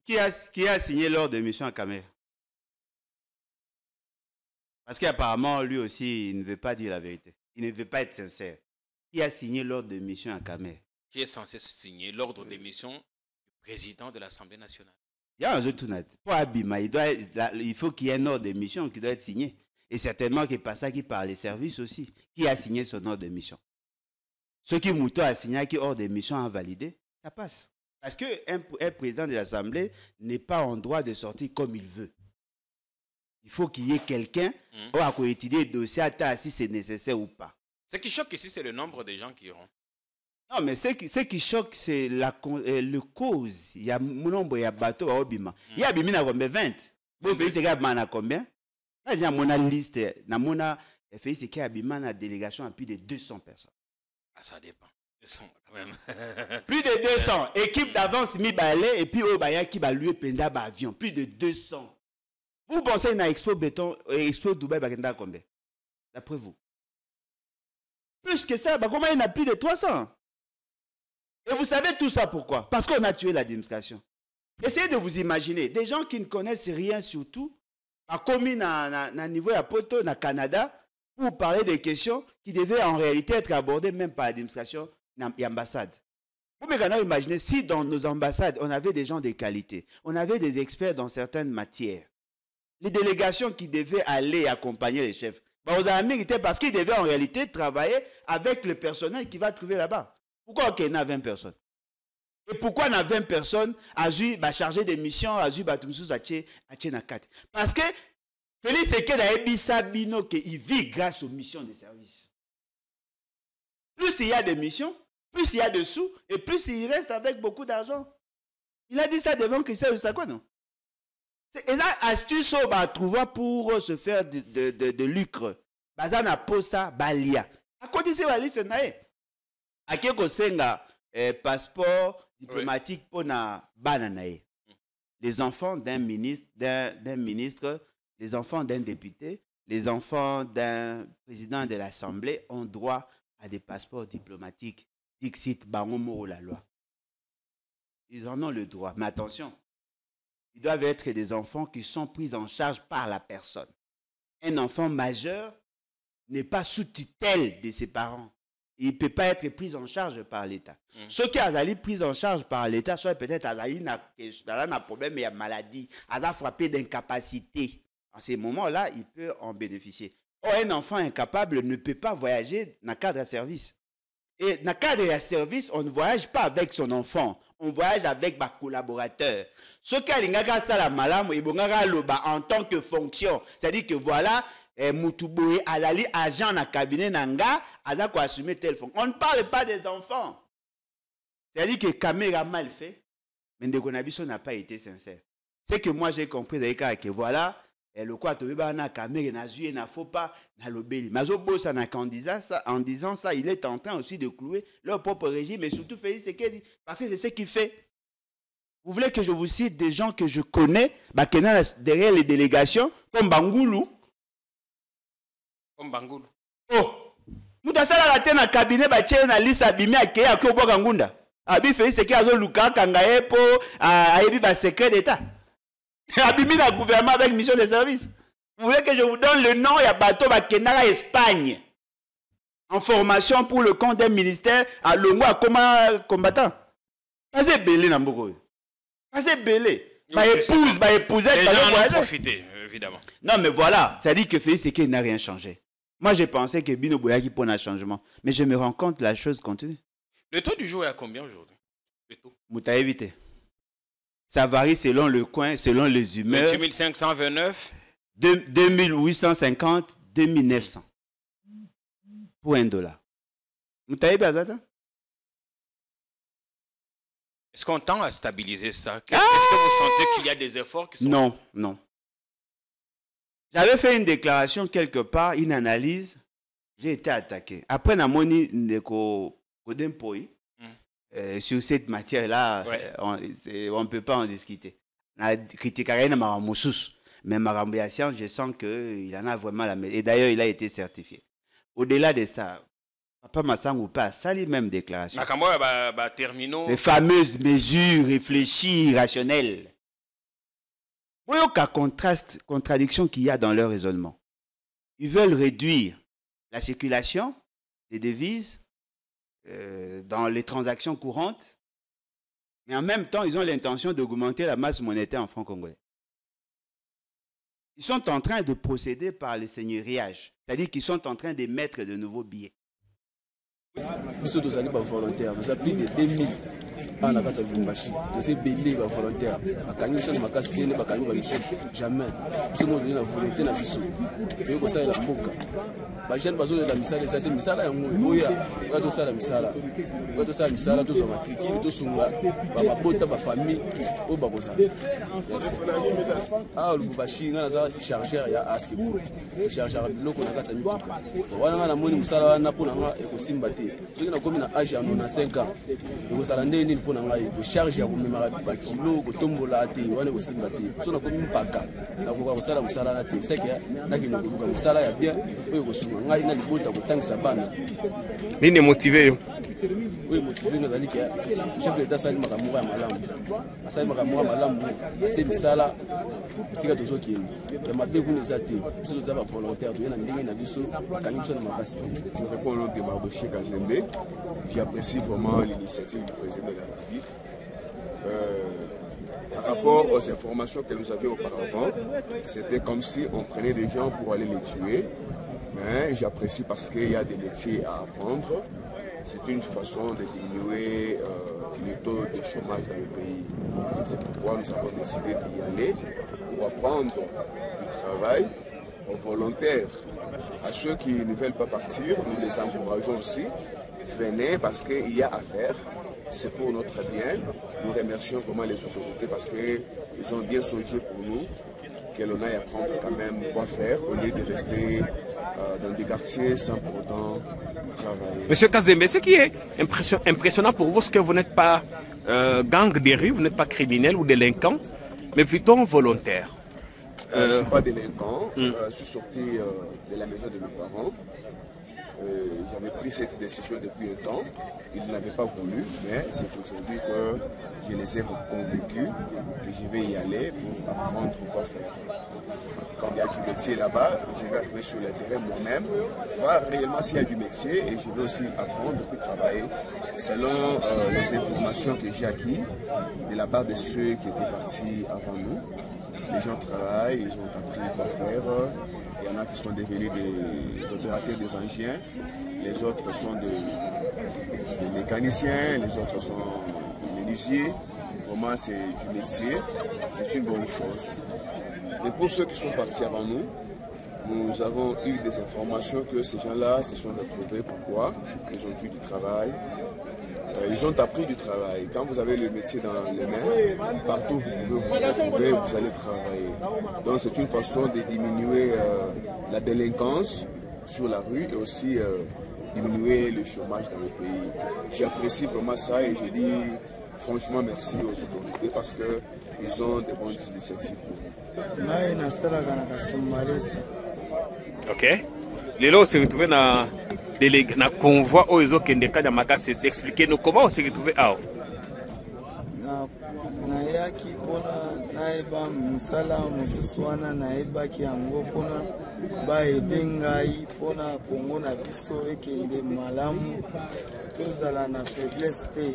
Qui a signé l'ordre de mission à Kamere? Parce qu'apparemment, lui aussi, il ne veut pas dire la vérité. Il ne veut pas être sincère. Qui a signé l'ordre de mission à Kamere? Qui est censé signer l'ordre de mission du président de l'Assemblée nationale? Il y a un autre tout net. Pour Abima, il faut qu'il y ait un ordre de mission qui doit être signé. Et certainement qu'il n'y a pas ça qui parle les services aussi. Qui a signé son ordre de mission? Ceux qui Mouton a signé, qui ordre de mission a validé, ça passe. Parce qu'un président de l'Assemblée n'est pas en droit de sortir comme il veut. Il faut qu'il y ait quelqu'un qui a étudié le dossier si c'est nécessaire ou pas. Ce qui choque ici, c'est le nombre de gens qui iront. Non, mais ce qui choque, c'est le cause. Il y a un nombre de bateaux à Obima. Il y a Bimina combien 20. Vous faites ce qu'il y a combien? Là, j'ai mon liste. Il fait ce qu'il y a Bimina délégation à plus de 200 personnes. Ah, ça dépend. 200 quand même. Plus de 200. Équipe d'avance mi balai et puis Obaya qui va louer Penda avion. Plus de 200. Vous pensez à Expo Béton, Expo Dubaï, Bagenda combien? D'après vous? Plus que ça, comment il y en a plus de 300? Et vous savez tout ça pourquoi? Parce qu'on a tué l'administration. Essayez de vous imaginer, des gens qui ne connaissent rien surtout, à commis à niveau à Poto, au Canada, pour parler des questions qui devaient en réalité être abordées même par l'administration et l'ambassade. Vous pouvez imaginer si dans nos ambassades, on avait des gens de qualité, on avait des experts dans certaines matières, les délégations qui devaient aller accompagner les chefs, aux amis, parce qu'ils devaient en réalité travailler avec le personnel qui va trouver là-bas. Pourquoi on a 20 personnes? Et pourquoi on a 20 personnes à charger des missions, à parce que Félix Sekeda a dit Sabino qu'il vit grâce aux missions de service. Plus il y a des missions, plus il y a de sous, et plus il reste avec beaucoup d'argent. Il a dit ça devant Christian Oussako, non? Et là, astuce va trouver pour se faire de lucre. Bazana posa balia. À côté de ça, à quelque senga passeport diplomatique pour na bananae. Les enfants d'un ministre, les enfants d'un député, les enfants d'un président de l'Assemblée ont droit à des passeports diplomatiques. Dixit bangomo la loi. Ils en ont le droit. Mais attention, ils doivent être des enfants qui sont pris en charge par la personne. Un enfant majeur n'est pas sous tutelle de ses parents. Il ne peut pas être pris en charge par l'État. Ceux qui sont pris en charge par l'État, soit peut-être un problème, il y a maladie, il a frappé d'incapacité. En ces moments-là, il peut en bénéficier. Or, un enfant incapable ne peut pas voyager dans le cadre de service. Et dans le cadre de service, on ne voyage pas avec son enfant. On voyage avec ma collaborateur. Ce qui a ça la malam, en tant que fonction. C'est-à-dire que voilà, Moutouboé, Alali, agent dans le cabinet Nanga, Azako assumer tel fonction. On ne parle pas des enfants. C'est-à-dire que caméra mal fait, mais Ndegonabiso n'a pas été sincère. C'est que moi j'ai compris que voilà, le quoi tu veux na caméra na juillet na faut pas na lobeli. Mais en disant ça, il est en train aussi de clouer leur propre régime et surtout Félix Sekedi parce que c'est ce qu'il fait. Vous voulez que je vous cite des gens que je connais, derrière les délégations, comme Bangoulou. Comme Bangoulou. Oh, nous avons la tête dans le cabinet, na liste abimi akeye akobo Kangunda. Abi Félix Sekedi azo luka kangaye po ayebi ba secret d'état. Abimi na gouvernement avec mission de service. Vous voulez que je vous donne le nom? Il y a bateau Kenara Espagne. En formation pour le compte d'un ministère à Longo à comment combattant. Pas belé dans beaucoup. Pas belé. Ba épousette. Les gens en ont profité, évidemment. Non mais voilà, ça dit que Félix Sekedi n'a rien changé. Moi j'ai pensé que Bino Boyaki pour un changement. Mais je me rends compte la chose continue. Le taux du jour est à combien aujourd'hui? Le taux Mouta évité. Ça varie selon le coin, selon les humeurs. 28 529. 2850, 2900. Pour $1. Est-ce qu'on tend à stabiliser ça? Est-ce que vous sentez qu'il y a des efforts qui sont... Non, non. J'avais fait une déclaration quelque part, une analyse. J'ai été attaqué. Après, Namoni Ndeko Kodempoi. Sur cette matière-là, ouais. On ne peut pas en discuter. On a critiqué Maramoussous, mais Marambiation, je sens qu'il en a vraiment la maîtrise. Et d'ailleurs, il a été certifié. Au-delà de ça, Papa Massangou pas ça les mêmes déclarations. Ces fameuses mesures réfléchies, rationnelles. Voyons qu'à contradiction qu'il y a dans leur raisonnement. Ils veulent réduire la circulation des devises dans les transactions courantes, mais en même temps, ils ont l'intention d'augmenter la masse monétaire en francs congolais. Ils sont en train de procéder par le seigneuriage, c'est-à-dire qu'ils sont en train de mettre de nouveaux billets. Nous sommes volontaires, nous avons plus de 2000 à la carte de Lumbashi. Je sais belé les volontaires. À Kanye, ça ne m'a cassé, n'est pas Kanye, jamais. Nous sommes venus la volonté, la mission. Et vous savez la boca. Les jeunes bateaux de la misala, ça c'est misala, et on a ça la misala. On a ça la misala, tous en matricule, tous sont là. Ma bota, ma famille, au Babosa. Ah, le Lumbashi, on a ça chargeur, il y a assez beau. Le chargeur, l'eau qu'on a gâté. On a la monnaie, musala, on a pour l'anga, et aussi mbaté. Ceux qui ont commis un âge, on a 5 ans. Et vous allez aller pour l'anga, et vous chargez à vous même à kilo, vous tombez là, on est aussi mbaté. Ceux qui ont commis un paka. La vous va ça, musala, c'est que là, qui nous dit, musala, il y a bien, oui, vous souvenez. Ni ne motivé. Oui, motivé, nous allons dire que chef de l'État s'est dit que malam. S'est dit que malam, c'est misala, c'est que tous qui est. Ma bégoune les athées, tous les avons volontaires, nous avons dit que nous avons dit que nous avons dit que je réponds au nom de Marboché Kazembe. J'apprécie vraiment l'initiative du président de la République. Par rapport aux informations que nous avions auparavant, c'était comme si on prenait des gens pour aller les tuer. Mais j'apprécie parce qu'il y a des métiers à apprendre. C'est une façon de diminuer le taux de chômage dans le pays. C'est pourquoi nous avons décidé d'y aller pour apprendre du travail aux volontaires. À ceux qui ne veulent pas partir, nous les encourageons aussi. Venez parce qu'il y a à faire. C'est pour notre bien. Nous remercions vraiment les autorités parce qu'ils ont bien songé pour nous que l'on aille apprendre quand même quoi faire au lieu de rester dans des quartiers sans pour autant travailler. Monsieur Kazembe, ce qui est impressionnant pour vous, c'est que vous n'êtes pas gang des rues, vous n'êtes pas criminel ou délinquant, mais plutôt volontaire. Je ne suis pas délinquant, je suis sorti de la maison de mes parents. J'avais pris cette décision depuis un temps, ils n'avaient pas voulu, mais c'est aujourd'hui que je les ai convaincus que je vais y aller pour apprendre quoi faire. Quand il y a du métier là-bas, je vais arriver sur le terrain moi-même, voir réellement s'il y a du métier et je vais aussi apprendre et travailler selon les informations que j'ai acquises de la part de ceux qui étaient partis avant nous. Les gens travaillent, ils ont appris quoi faire. Il y en a qui sont devenus des opérateurs des engins, les autres sont des mécaniciens, les autres sont des menuisiers. Vraiment, c'est du métier, c'est une bonne chose. Et pour ceux qui sont partis avant nous, nous avons eu des informations que ces gens-là se sont retrouvés. Pourquoi? Ils ont eu du travail. Ils ont appris du travail. Quand vous avez le métier dans les mains, partout où vous pouvez vous retrouver, vous allez travailler. Donc c'est une façon de diminuer la délinquance sur la rue et aussi diminuer le chômage dans le pays. J'apprécie vraiment ça et je dis franchement merci aux autorités parce qu'ils ont de bonnes initiatives. Ok. Lélo s'est retrouvé dans le convoi aux autres qui ont makasi s'expliquer nous comment on s'est retrouvé à nayaki pona naeba misala mosusu wana nayebaki yango pona baede ngai pona Kongo na biso ekende malamu tozala na faiblesse te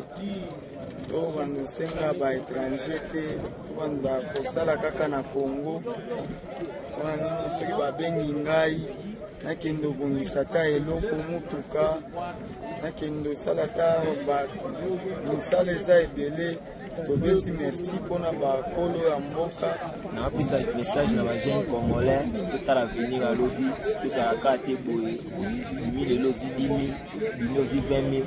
tovanda osenga baétranger te tovanda kosala kaka na Kongo mpona nini soki babengi ngai nakende obongisa ta eloko mutuka nakende osala ta misala eza ebele tobeti merci mpona bakolo ya mboka napesa message na bajeune congolais totala avenir alobi tozalaka te boye bimi lelo ozi 10 000 bimi ozi 20 000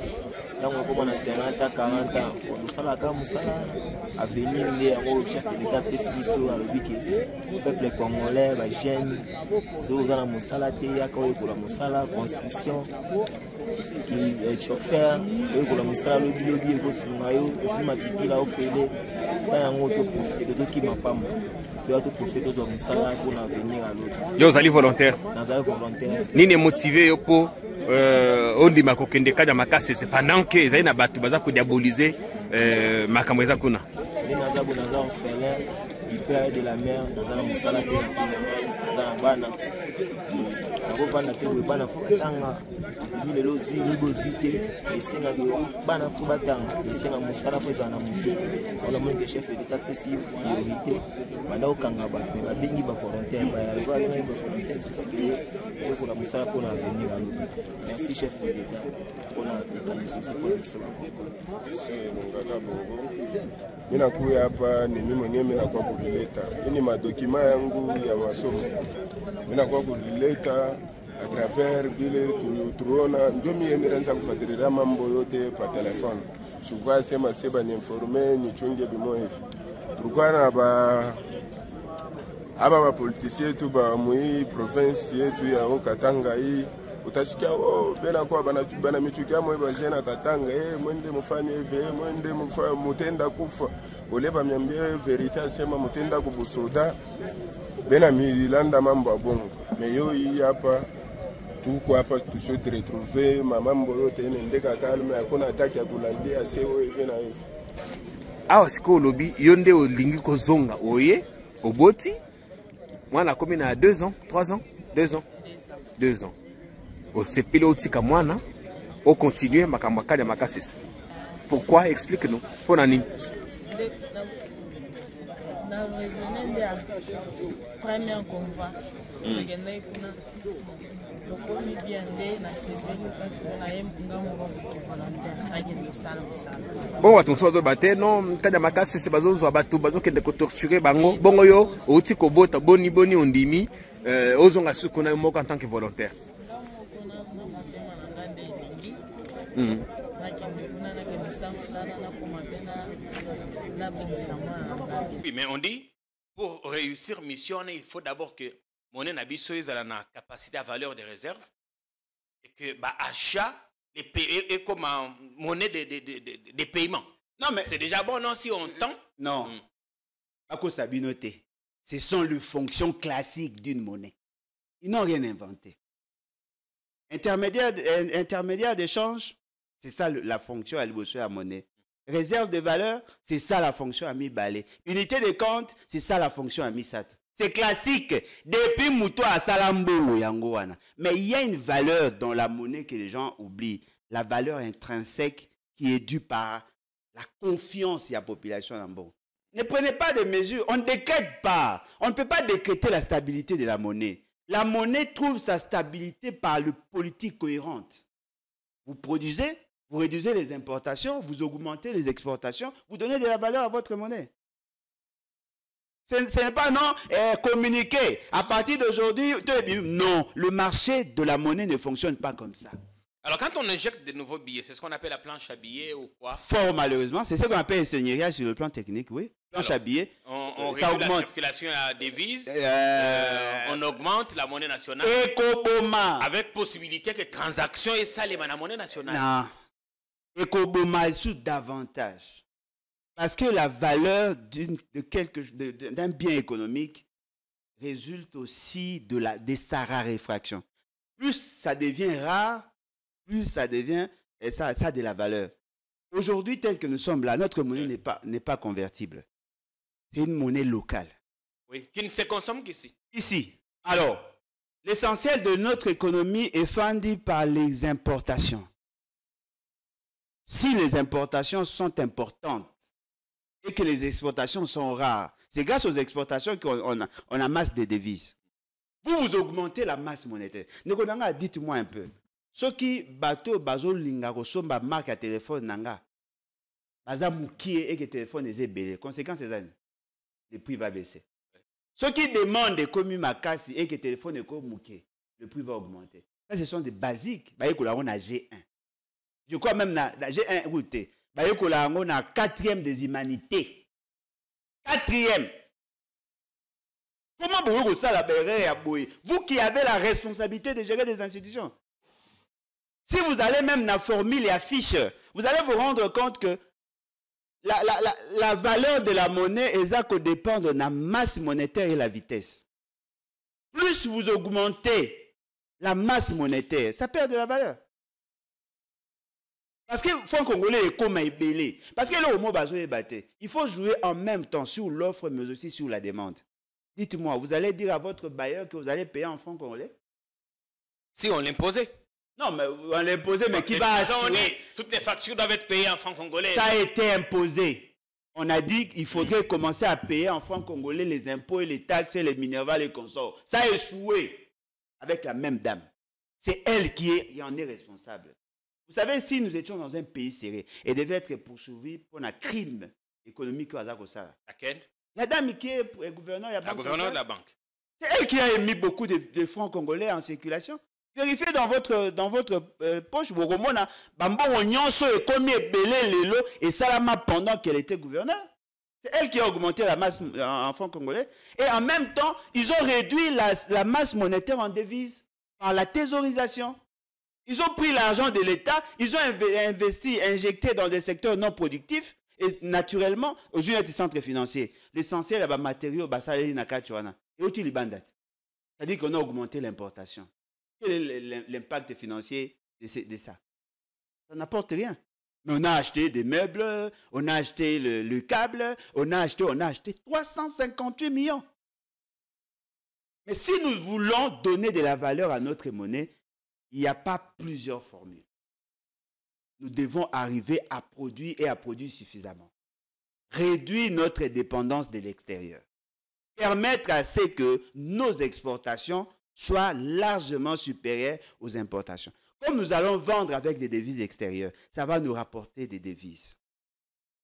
ntango okoma na 50 ans 40 ans osalaka mosala avenir nde yango chef de l'état apesi biso alobi ke peuple congolais bajeune soki oza na mosala te yaka oyekola mosala construction chauffeur oyekola mosala lobilobi ekosunga yo osima tikila ofele ta yango toprofite tozokima pamba toya toprofite tozwa mosala mpona avenir alobi yo ozali volontaire nazali volontaire nini motive yo mpo ondima kokende kanya makasi c'est pendant que ezali na bato baza kodiabolize makambo eza kuna nde naza bo naza orphelin du père de la mère naza na mosala te naza na bana nakobanda te boye bana fo batanga ebi lelo ozwi libozwi te esengaki bana fo batanga esenga mosala fo ezala na motu wana monike chef de l'état apesi priorité banda kokanga bato me babengi bavolontaire babengai bavolontaire sokakeye tokola mosala mpona avenir alobi merci chef de l'état mpona lisusu mpona biso bakongo. Nongaka bongo mina kuya hapa ni mimi mwenyewe mina kwa kulileta ini madokima yangu ya masomo mina kwa kulileta a travers vile tuliona ndio mimi nimeanza kufuatilia mambo yote kwa telefoni. Shukrani sema seba ni informe ni chunge bimo hivi. Tulikuwa na ba politiciens yetu ba mui province yetu ya Katanga hii utashikia bena kwa bana michukia mwe ba jena Katanga mwende mufanye hivi mwende mufanye mutenda kufa ole ba miambie verite sema mutenda kubusoda bena milanda mambo bongo meyo hii hapa tuko hapa tushote retrouver mambo yote ndeka kalme hakuna ataki ya kulandia sewe hivi na hivi. Awa siko lobi yonde olingi kozonga oye oboti mwana komi na 2 ans 3 ans 2 ans au sepile otika mwana au continuer makambo kanya makasisa. Pourquoi? Explique-nous. Pour nani? Na rejoindre la première convoi. Lokomi bien nde na seveli parce que na yempunga mo volontaire akende sala musala. Bon watonso bazo bate non kanya makasi se bazo zo bato bazo kende ko torturer bango bongo yo outi ko bota boni ondimi ozonga sukuna moko en tant que volontaire. Oui, mais on dit pour réussir mission il faut d'abord que monnaie nabiso ezala na capacité à valeur de réserve et que bah achat les payer et comme monnaie des paiements. Non mais c'est déjà bon non si on tend. Non. Bako sabinoté. Ce sont les fonctions classiques d'une monnaie. Ils n'ont rien inventé. Intermédiaire d'échange, c'est ça la fonction à la monnaie. Réserve de valeur, c'est ça la fonction à mi-balé. Unité de compte, c'est ça la fonction à mi-sat. C'est classique. Depuis Mouto à Salambo Yangoana. Mais il y a une valeur dans la monnaie que les gens oublient. La valeur intrinsèque qui est due par la confiance de la population en bon. Ne prenez pas de mesures. On ne décrète pas. On ne peut pas décréter la stabilité de la monnaie. La monnaie trouve sa stabilité par une politique cohérente. Vous produisez, vous réduisez les importations, vous augmentez les exportations, vous donnez de la valeur à votre monnaie. Ce n'est pas non, communiquer. À partir d'aujourd'hui, non, le marché de la monnaie ne fonctionne pas comme ça. Alors quand on injecte de nouveaux billets, c'est ce qu'on appelle la planche à billets ou quoi? Fort malheureusement, c'est ce qu'on appelle un seigneuriage sur le plan technique, oui. Planche à billets. On ça réduit augmente. la circulation à devises, on augmente la monnaie nationale. Avec possibilité que transactions et ça, les la monnaie nationale. Non. Ekoboma sous davantage. Parce que la valeur d'un bien économique résulte aussi de sa raréfaction. Plus ça devient rare, plus ça devient, et ça a de la valeur. Aujourd'hui, tel que nous sommes là, notre monnaie n'est pas convertible. C'est une monnaie locale. Oui, qui ne se consomme qu'ici. Ici. Alors, l'essentiel de notre économie est fondé par les importations. Si les importations sont importantes et que les exportations sont rares, c'est grâce aux exportations qu'on amasse des devises. Vous augmentez la masse monétaire. Dites-moi un peu. Ceux qui bateau bazo linga kosomba marque à téléphone nanga baza mukie et que téléphone est belé. Conséquence c'est ça. Le prix va baisser. Ceux qui demandent comme makasi et que téléphone est comme mukie, le prix va augmenter. Ça ce sont des basiques. Ba yekola on a G1. Je crois même na G1 écoutez. Ba yekola on a 4e des humanités. 4e. Comment vous ça la vous qui avez la responsabilité de gérer des institutions. Si vous allez même dans la formule et affiche, vous allez vous rendre compte que la valeur de la monnaie est ça qu'on dépend de la masse monétaire et la vitesse. Plus vous augmentez la masse monétaire, ça perd de la valeur. Parce que franc congolais est comme un belé. Parce que là, au mot il faut jouer en même temps sur l'offre, mais aussi sur la demande. Dites-moi, vous allez dire à votre bailleur que vous allez payer en franc congolais? Si on l'imposait. Non, mais on l'imposait, mais qui va assurer? Toutes les factures doivent être payées en francs congolais. Ça a été imposé. On a dit qu'il faudrait commencer à payer en francs congolais les impôts et les taxes et les minéraux et les consorts. Ça a échoué avec la même dame. C'est elle qui en est responsable. Vous savez, si nous étions dans un pays serré et devait être poursuivi pour un crime économique, laquelle? La dame qui est gouverneur, la gouverneure de la banque. C'est elle qui a émis beaucoup de francs congolais en circulation. Vérifiez dans votre poche, vous remonez, Bambon Nyonso est commis belé lelo et Salama pendant qu'elle était gouverneure. C'est elle qui a augmenté la masse en francs congolais. Et en même temps, ils ont réduit la masse monétaire en devises par la thésaurisation. Ils ont pris l'argent de l'État, ils ont investi, injecté dans des secteurs non productifs et naturellement aux unités de centres financiers. L'essentiel, c'est matériaux, basalé nakachuana. Et où les bandat. C'est-à-dire qu'on a augmenté l'importation. Quel est l'impact financier de ça? Ça n'apporte rien. Mais on a acheté des meubles, on a acheté le câble, on a acheté 358 millions. Mais si nous voulons donner de la valeur à notre monnaie, il n'y a pas plusieurs formules. Nous devons arriver à produire et à produire suffisamment. Réduire notre dépendance de l'extérieur. Permettre à ce que nos exportations soient largement supérieures aux importations. Comme nous allons vendre avec des devises extérieures, ça va nous rapporter des devises.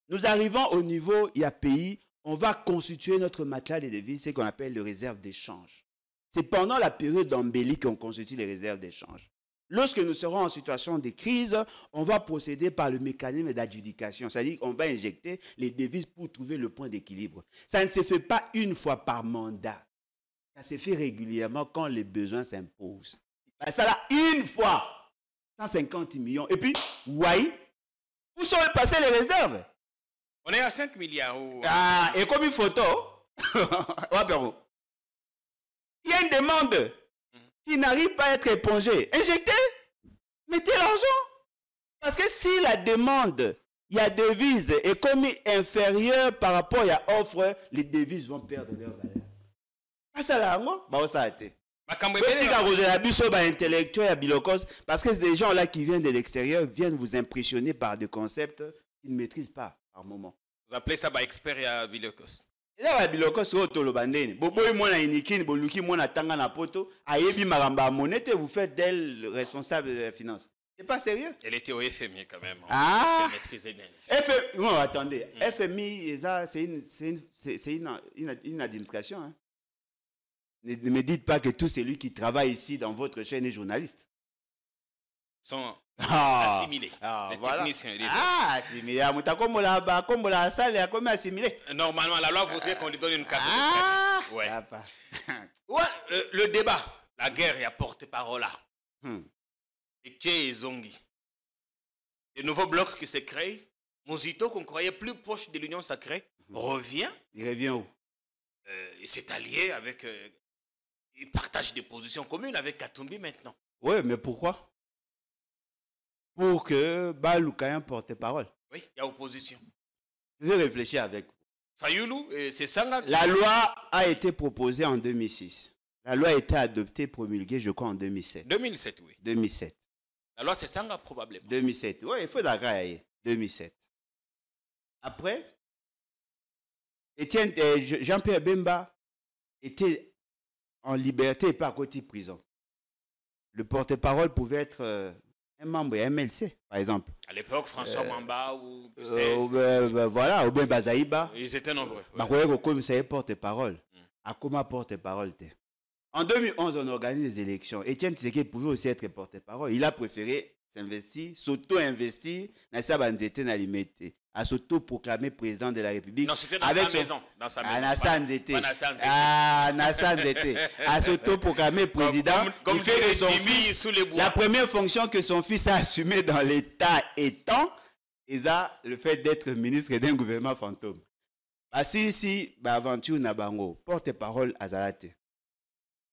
Nous arrivons au niveau, il y a pays, on va constituer notre matelas de devises, ce qu'on appelle les réserves d'échange. C'est pendant la période d'embellie qu'on constitue les réserves d'échange. Lorsque nous serons en situation de crise, on va procéder par le mécanisme d'adjudication. C'est-à-dire qu'on va injecter les devises pour trouver le point d'équilibre. Ça ne se fait pas une fois par mandat. Ça se fait régulièrement quand les besoins s'imposent. Ça là, une fois, 150 millions. Et puis, oui, où sont passées les réserves? On est à 5 milliards. Ah, et comme une photo, il y a une demande qui n'arrive pas à être épongée. Injectez, mettez l'argent. Parce que si la demande, il y a devise, est comme inférieure par rapport à l'offre, les devises vont perdre leur valeur. Parce que c'est des gens là qui viennent de l'extérieur, viennent vous impressionner par des concepts qu'ils ne maîtrisent pas par moment. Vous appelez ça expert à Bilokos? Là, Bilokos, vous faites d'elle responsable de la finance. C'est pas sérieux. Elle était au FMI quand même. Ah! Parce qu'elle maîtrisait bien. FMI, non, attendez. FMI, c'est une administration. Hein. Ne me dites pas que tout celui qui travaille ici dans votre chaîne est journaliste. Sont assimilés. Les voilà. Techniciens. Assimilés. Normalement, la loi voudrait qu'on lui donne une carte de presse. Ouais. Le débat, la guerre, il y a porte-parole là. Et Zongi. Le nouveau bloc qui se crée, Mosito, qu'on croyait plus proche de l'Union sacrée, revient. Il revient où? Il s'est allié avec... il partage des positions communes avec Katumbi maintenant. Oui, mais pourquoi? Pour que Balouka ait un porte-parole. Oui, il y a opposition. Je vais réfléchir avec vous. Fayoulou, c'est ça là. La loi a été proposée en 2006. La loi a été adoptée, promulguée, je crois, en 2007. 2007, oui. 2007. La loi, c'est ça là, probablement. 2007. Oui, il faut d'accord. 2007. Après, Jean-Pierre Bemba était en liberté et pas à côté de prison. Le porte-parole pouvait être un membre et MLC, par exemple. À l'époque, François Mamba ou... voilà, ou bien Bazaïba. Ils étaient nombreux. Ouais. Comme ça, porte-parole. Akoma porte-parole. En 2011, on organise des élections. Etienne Tshisekedi pouvait aussi être porte-parole. Il a préféré s'investir, s'auto-investir dans sa banzete dans l'immédiat, à s'auto-proclamer président de la République. Non, c'était dans sa maison. Dans sa maison. À s'auto-proclamer président. Comme il fait de son fils, sous les bois. La première fonction que son fils a assumée dans l'État étant, le fait d'être ministre d'un gouvernement fantôme. Si, aventure Nabango, porte-parole à Zalate.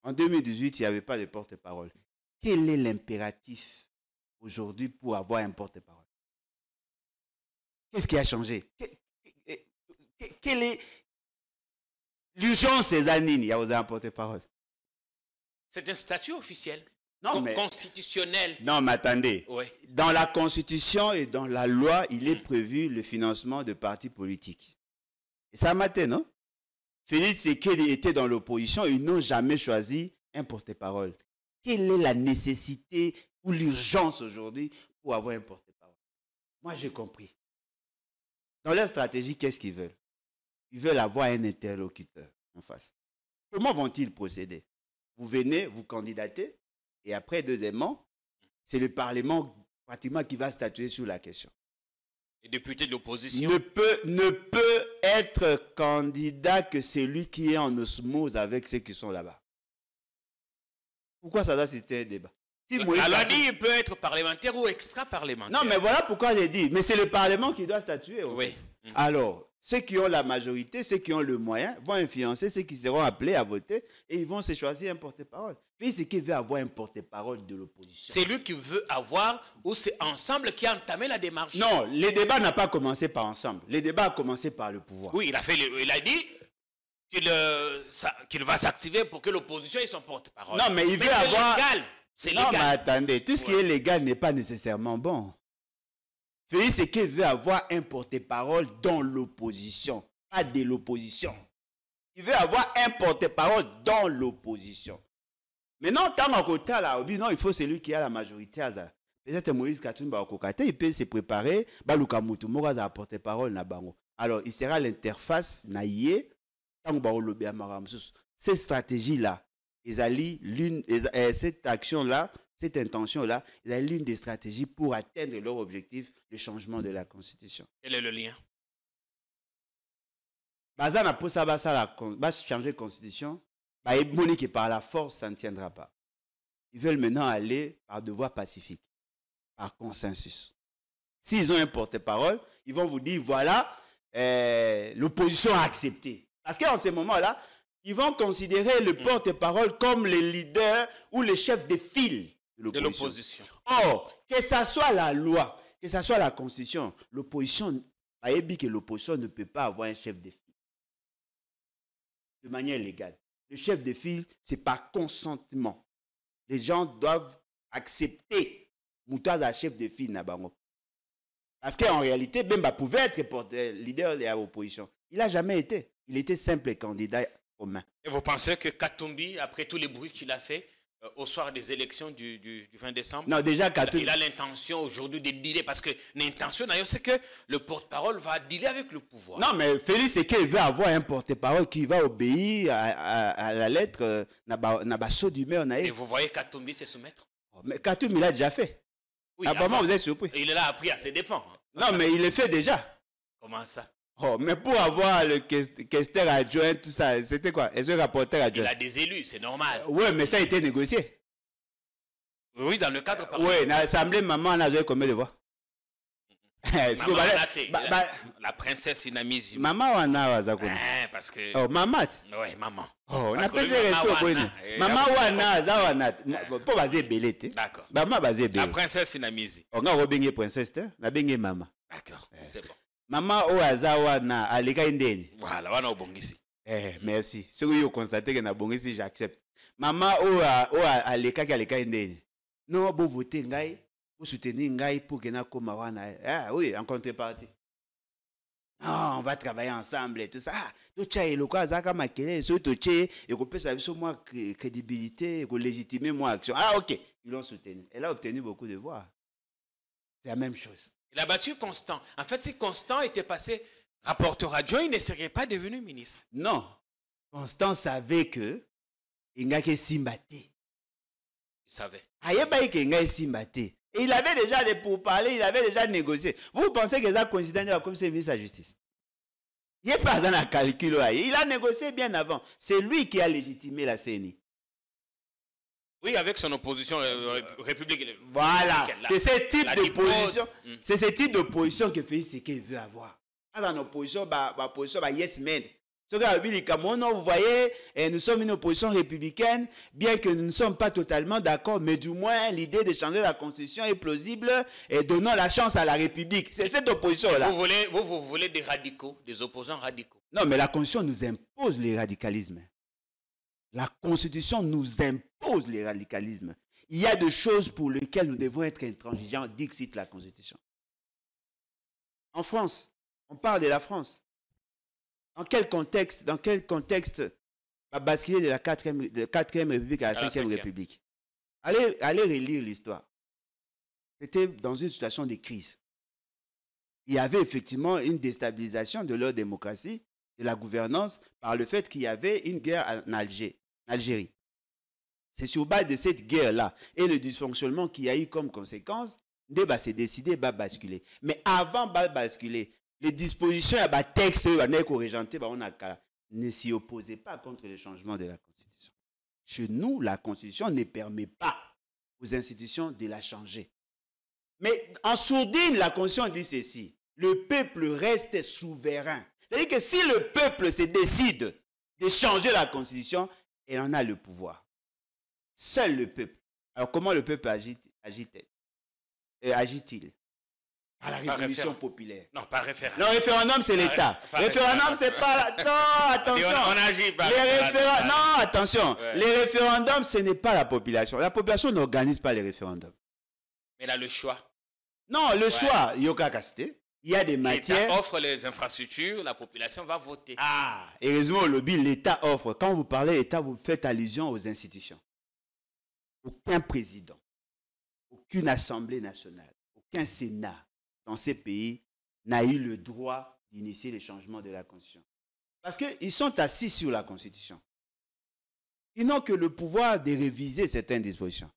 En 2018, il n'y avait pas de porte-parole. Quel est l'impératif aujourd'hui pour avoir un porte-parole? Qu'est-ce qui a changé? Quelle est l'urgence Cézanine? Il y a un porte-parole. C'est un statut officiel. Non, mais constitutionnel. Non, mais attendez. Oui. Dans la Constitution et dans la loi, il est prévu le financement de partis politiques. Et ça matin, non? Félix Tshisekedi était dans l'opposition, ils n'ont jamais choisi un porte-parole. Quelle est la nécessité ou l'urgence aujourd'hui pour avoir un porte-parole. Moi, j'ai compris. Dans leur stratégie, qu'est-ce qu'ils veulent? Ils veulent avoir un interlocuteur en face. Comment vont-ils procéder? Vous venez, vous candidatez, et après, deuxièmement, c'est le Parlement pratiquement qui va statuer sur la question. Les députés de l'opposition ne peut être candidat que celui qui est en osmose avec ceux qui sont là-bas. Pourquoi ça doit citer un débat? Si alors dit, il peut être parlementaire ou extra-parlementaire. Non, mais voilà pourquoi j'ai dit. Mais c'est le Parlement qui doit statuer. Oui. Alors, ceux qui ont la majorité, ceux qui ont le moyen, vont influencer ceux qui seront appelés à voter et ils vont se choisir un porte-parole. Puis c'est qui veut avoir un porte-parole de l'opposition. C'est lui qui veut avoir, ou c'est Ensemble qui a entamé la démarche? Non, les débats n'ont pas commencé par Ensemble. Les débats ont commencé par le pouvoir. Oui, il a dit qu'il va s'activer pour que l'opposition ait son porte-parole. Non, mais il veut avoir... C'est légal. légal. Non, mais attendez, tout ce qui est légal n'est pas nécessairement bon. Félix Sekei veut avoir un porte-parole dans l'opposition, pas de l'opposition. Il veut avoir un porte-parole dans l'opposition. Maintenant, tant qu'on là, non, il faut celui qui a la majorité. Peut-être Moïse Katumbi il peut se préparer. Porte-parole. Alors, il sera l'interface naïe. Cette stratégie-là, cette action-là, cette intention-là, ils ont l'une des stratégies pour atteindre leur objectif, le changement de la Constitution. Quel est le lien? Bazana pour ça, va changer la Constitution. Que par la force, ça ne tiendra pas. Ils veulent maintenant aller par devoir pacifique, par consensus. S'ils ont un porte-parole, ils vont vous dire, voilà, l'opposition a accepté. Parce qu'en ce moment-là, ils vont considérer le porte-parole comme le leader ou le chef de file de l'opposition. Or, que ce soit la loi, que ce soit la Constitution, l'opposition ne peut pas avoir un chef de file de manière légale. Le chef de file, c'est par consentement. Les gens doivent accepter Moutaza chef de file Nabango. Parce qu'en réalité, Bemba pouvait être leader de l'opposition. Il n'a jamais été. Il était simple candidat aux mains. Et vous pensez que Katumbi, après tous les bruits qu'il a fait au soir des élections du 20 décembre, non, déjà, il a l'intention aujourd'hui de dealer, parce que l'intention d'ailleurs, c'est que le porte-parole va dealer avec le pouvoir. Non, mais Félix Sekei veut avoir un porte-parole qui va obéir à la lettre Et vous voyez Katumbi se soumettre? Mais Katumbi l'a déjà fait. Oui, apparemment, vous êtes surpris. Il l'a appris à ses dépens. Non, mais il le fait déjà. Comment ça? Oh, mais pour avoir le questeur adjoint, tout ça, c'était quoi? Est-ce que le rapporteur adjoint? Il a des élus, c'est normal. Oui, mais ça a été négocié. Oui, dans le cadre... Oui, dans l'Assemblée, maman, on a joué combien de voix? La princesse Inamizi. Maman, on a parce que... Oh, maman. Oui, maman. Oh, on a fait resto au Boine. Maman, on a pas basé belete. D'accord. Maman, basé belete. La princesse Inamizi. On a bien princesse, on a bien maman. D'accord, c'est bon. Maman o azawana aleka indeni. Voilà, wana obongisi. Merci. Ce que vous constatez que na bongisi, j'accepte. Maman o aleka ki aleka indeni. Non, vous votez ngai, vous soutenez ngai pour que na koma wana. Ah oui, en contrepartie. Ah, on va travailler ensemble et tout ça. Tout ça est le cas zaka makele, so to che et ko pesa biso moi crédibilité, ko légitimer moi action. Ah OK, ils l'ont soutenu. Elle a obtenu beaucoup de voix. C'est la même chose. Il a battu Constant. En fait, si Constant était passé rapporteur adjoint, il ne serait pas devenu ministre. Non. Constant savait que Ingake Simbate. Il savait. Et il avait déjà des pourparlers, il avait déjà négocié. Vous pensez que ça coïncide comme c'est ministre de la Justice? Il n'est pas dans la calcul. Il a négocié bien avant. C'est lui qui a légitimé la CENI. Oui, avec son opposition républicaine. Voilà, c'est ce type d'opposition. C'est ce type d'opposition que Félix Sekei veut avoir. Dans l'opposition, l'opposition, yes men. Vous voyez, nous sommes une opposition républicaine, bien que nous ne sommes pas totalement d'accord, mais du moins l'idée de changer la Constitution est plausible et donnons la chance à la République. C'est cette opposition-là. Vous voulez des radicaux, des opposants radicaux? Non, mais la Constitution nous impose le radicalisme. La Constitution nous impose le radicalisme. Il y a des choses pour lesquelles nous devons être intransigeants, dixit la Constitution. En France, on parle de la France. Dans quel contexte va basculer de la 4e République à la 5e République? Allez relire l'histoire. C'était dans une situation de crise. Il y avait effectivement une déstabilisation de leur démocratie, de la gouvernance, par le fait qu'il y avait une guerre en Algérie. C'est sur base de cette guerre-là et le dysfonctionnement qu'il y a eu comme conséquence, Ndeba s'est décidé de basculer. Mais avant de basculer, les dispositions et les textes ne s'y opposaient pas contre le changement de la Constitution. Chez nous, la Constitution ne permet pas aux institutions de la changer. Mais en sourdine, la Constitution dit ceci. Le peuple reste souverain. C'est-à-dire que si le peuple se décide de changer la Constitution, il en a le pouvoir. Seul le peuple. Alors comment le peuple agit-il? Par la révolution populaire. Non, pas référendum. Le référendum, c'est l'État. Le référendum, c'est pas... Non, attention. On agit pas. Non, attention. Ouais. Les référendums, ce n'est pas la population. La population n'organise pas les référendums. Mais là, le choix. Non, le choix, il y a des matières... L'État offre les infrastructures, la population va voter. Ah, heureusement, au lobby, l'État offre. Quand vous parlez d'État, vous faites allusion aux institutions. Aucun président, aucune assemblée nationale, aucun Sénat dans ces pays n'a eu le droit d'initier les changements de la Constitution. Parce qu'ils sont assis sur la Constitution. Ils n'ont que le pouvoir de réviser certaines dispositions.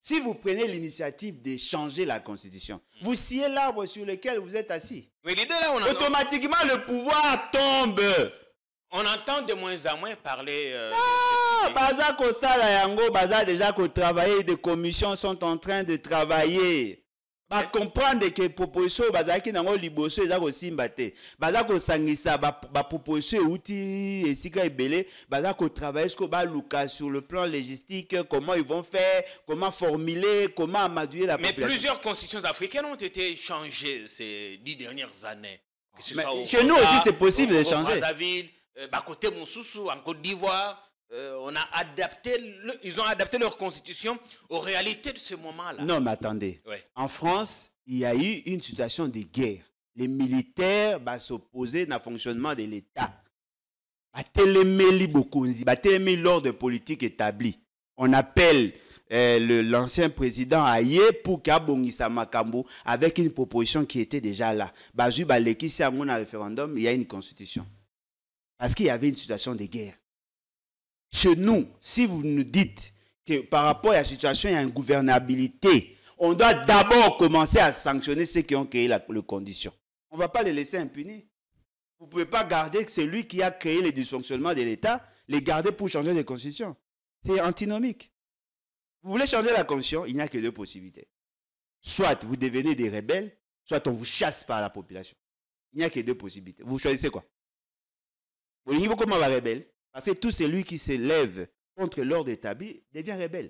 Si vous prenez l'initiative de changer la Constitution, vous sciez l'arbre sur lequel vous êtes assis. Mais l'idée là, automatiquement, le pouvoir tombe. On entend de moins en moins parler non, Baza Kosala Yango, Baza déjà que travailler, des commissions sont en train de travailler. Ba comprendre que proposition Baza qui nango liboso eza ko simbate. Baza ko sangisa ba proposition outil et sika ebele, Baza ko travailler ce que ba luka sur le plan logistique, comment ils vont faire, comment formuler, comment amadouer la population. Mais plusieurs constitutions africaines ont été changées ces 10 dernières années. Que ce soit chez nous aussi c'est possible de changer. Côté Moussoussou, en Côte d'Ivoire, ils ont adapté leur constitution aux réalités de ce moment-là. Non, mais attendez. Ouais. En France, il y a eu une situation de guerre. Les militaires s'opposaient au fonctionnement de l'État. Ils l'ordre politique établi. On appelle l'ancien président Aye pour Kabongisa Makambo avec une proposition qui était déjà là. Si un référendum, il y a une constitution. Parce qu'il y avait une situation de guerre. Chez nous, si vous nous dites que par rapport à la situation, il y a une gouvernabilité, on doit d'abord commencer à sanctionner ceux qui ont créé les conditions. On ne va pas les laisser impunis. Vous ne pouvez pas garder que c'est lui qui a créé les dysfonctionnements de l'État, les garder pour changer les constitutions. C'est antinomique. Vous voulez changer la constitution, il n'y a que deux possibilités. Soit vous devenez des rebelles, soit on vous chasse par la population. Il n'y a que deux possibilités. Vous choisissez quoi? Vous voyez comment on va rebelle? Parce que tout celui qui se lève contre l'ordre établi devient rebelle.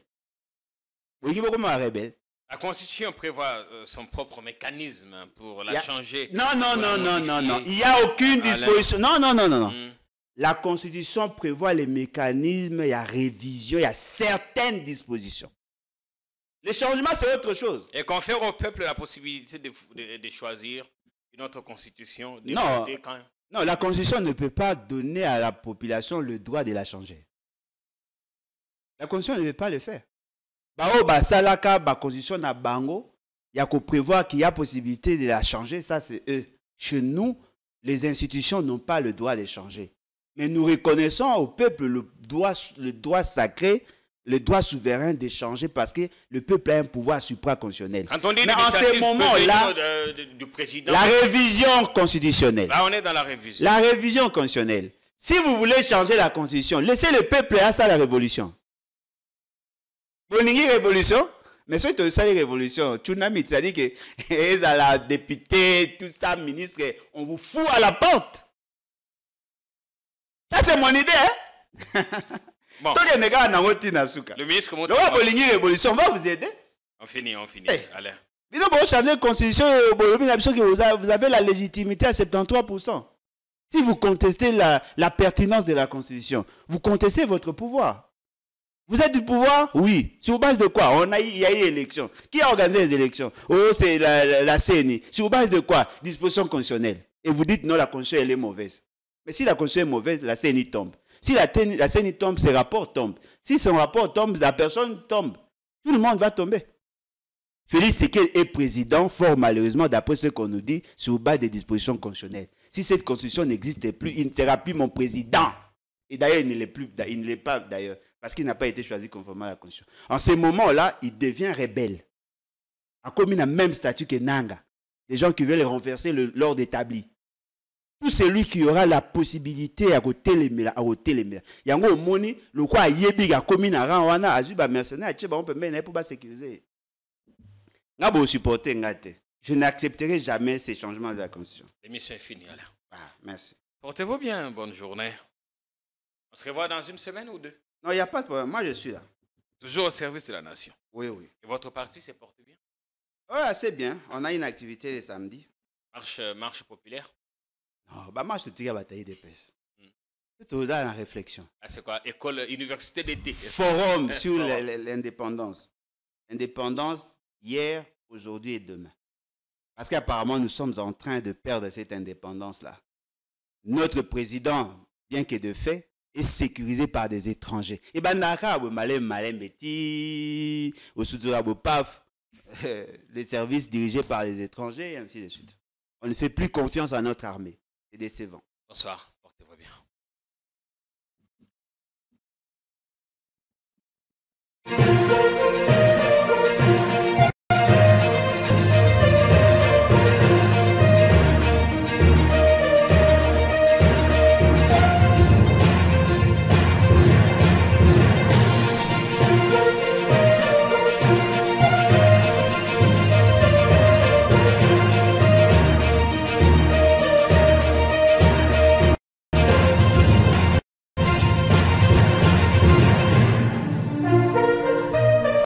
Vous voyez comment on va rebelle? La Constitution prévoit son propre mécanisme pour la changer. Non. Il n'y a aucune disposition. Non. La Constitution prévoit les mécanismes, il y a révision, il y a certaines dispositions. Le changement, c'est autre chose. Et confère au peuple la possibilité de choisir une autre Constitution. Non, la Constitution ne peut pas donner à la population le droit de la changer. La Constitution ne peut pas le faire. Salaka, la Constitution na bango, il y a qu'à prévoir qu'il y a possibilité de la changer, ça c'est eux. Chez nous, les institutions n'ont pas le droit de changer. Mais nous reconnaissons au peuple le droit sacré, le droit souverain de changer parce que le peuple a un pouvoir supraconstitutionnel. Quand on dit mais en ce moment-là, du président, la révision constitutionnelle. Là, on est dans la révision. La révision constitutionnelle. Si vous voulez changer la constitution, laissez le peuple à ça la révolution. Vous n'avez pas révolution, mais si tu as une révolution, c'est-à-dire que la députée, tout ça, ministre, on vous fout à la porte. Ça, c'est mon idée. Hein? Bon. Le ministre révolution, on va vous aider. On finit. Allez. Vous avez changé la constitution, vous avez la légitimité à 73%. Si vous contestez la pertinence de la constitution, vous contestez votre pouvoir. Vous êtes du pouvoir? Oui. Sur base de quoi? Il y a eu élection. Qui a organisé les élections? Oh, c'est la CNI. Sur base de quoi? Disposition constitutionnelle. Et vous dites non, la constitution elle est mauvaise. Mais si la constitution est mauvaise, la CNI tombe. Si la CNI tombe, ses rapports tombent. Si son rapport tombe, la personne tombe. Tout le monde va tomber. Félix Tshisekedi est président, fort malheureusement, d'après ce qu'on nous dit, sur base des dispositions constitutionnelles. Si cette constitution n'existait plus, il ne sera plus mon président. Et d'ailleurs, il ne l'est pas d'ailleurs, parce qu'il n'a pas été choisi conformément à la constitution. En ce moment-là, il devient rebelle. A commis le même statut que Nanga. Des gens qui veulent renverser l'ordre établi. Tout celui qui aura la possibilité à côté les méla, il y a un moni, le quoi yebi a commis na rang wana azuba mercenaire, on peut mettre pour sécuriser. Je n'accepterai jamais ces changements de la constitution. L'émission est finie, Alain. Ah, merci. Portez-vous bien, bonne journée. On se revoit dans une semaine ou deux? Non, il n'y a pas de problème. Moi, je suis là. Toujours au service de la nation. Oui, oui. Et votre parti s'est porté bien? Oui, assez bien. On a une activité les samedis. Marche populaire? Non, bah marche de tigre bataille d'épaisse. Tout dans la réflexion. Ah, c'est quoi? École, université d'été. Forum sur l'indépendance. Indépendance hier, aujourd'hui et demain. Parce qu'apparemment, nous sommes en train de perdre cette indépendance-là. Notre président, bien que de fait, est sécurisé par des étrangers. Et ben, les services dirigés par les étrangers, et ainsi de suite. On ne fait plus confiance à notre armée. C'est décevant. Bonsoir, portez-vous bien.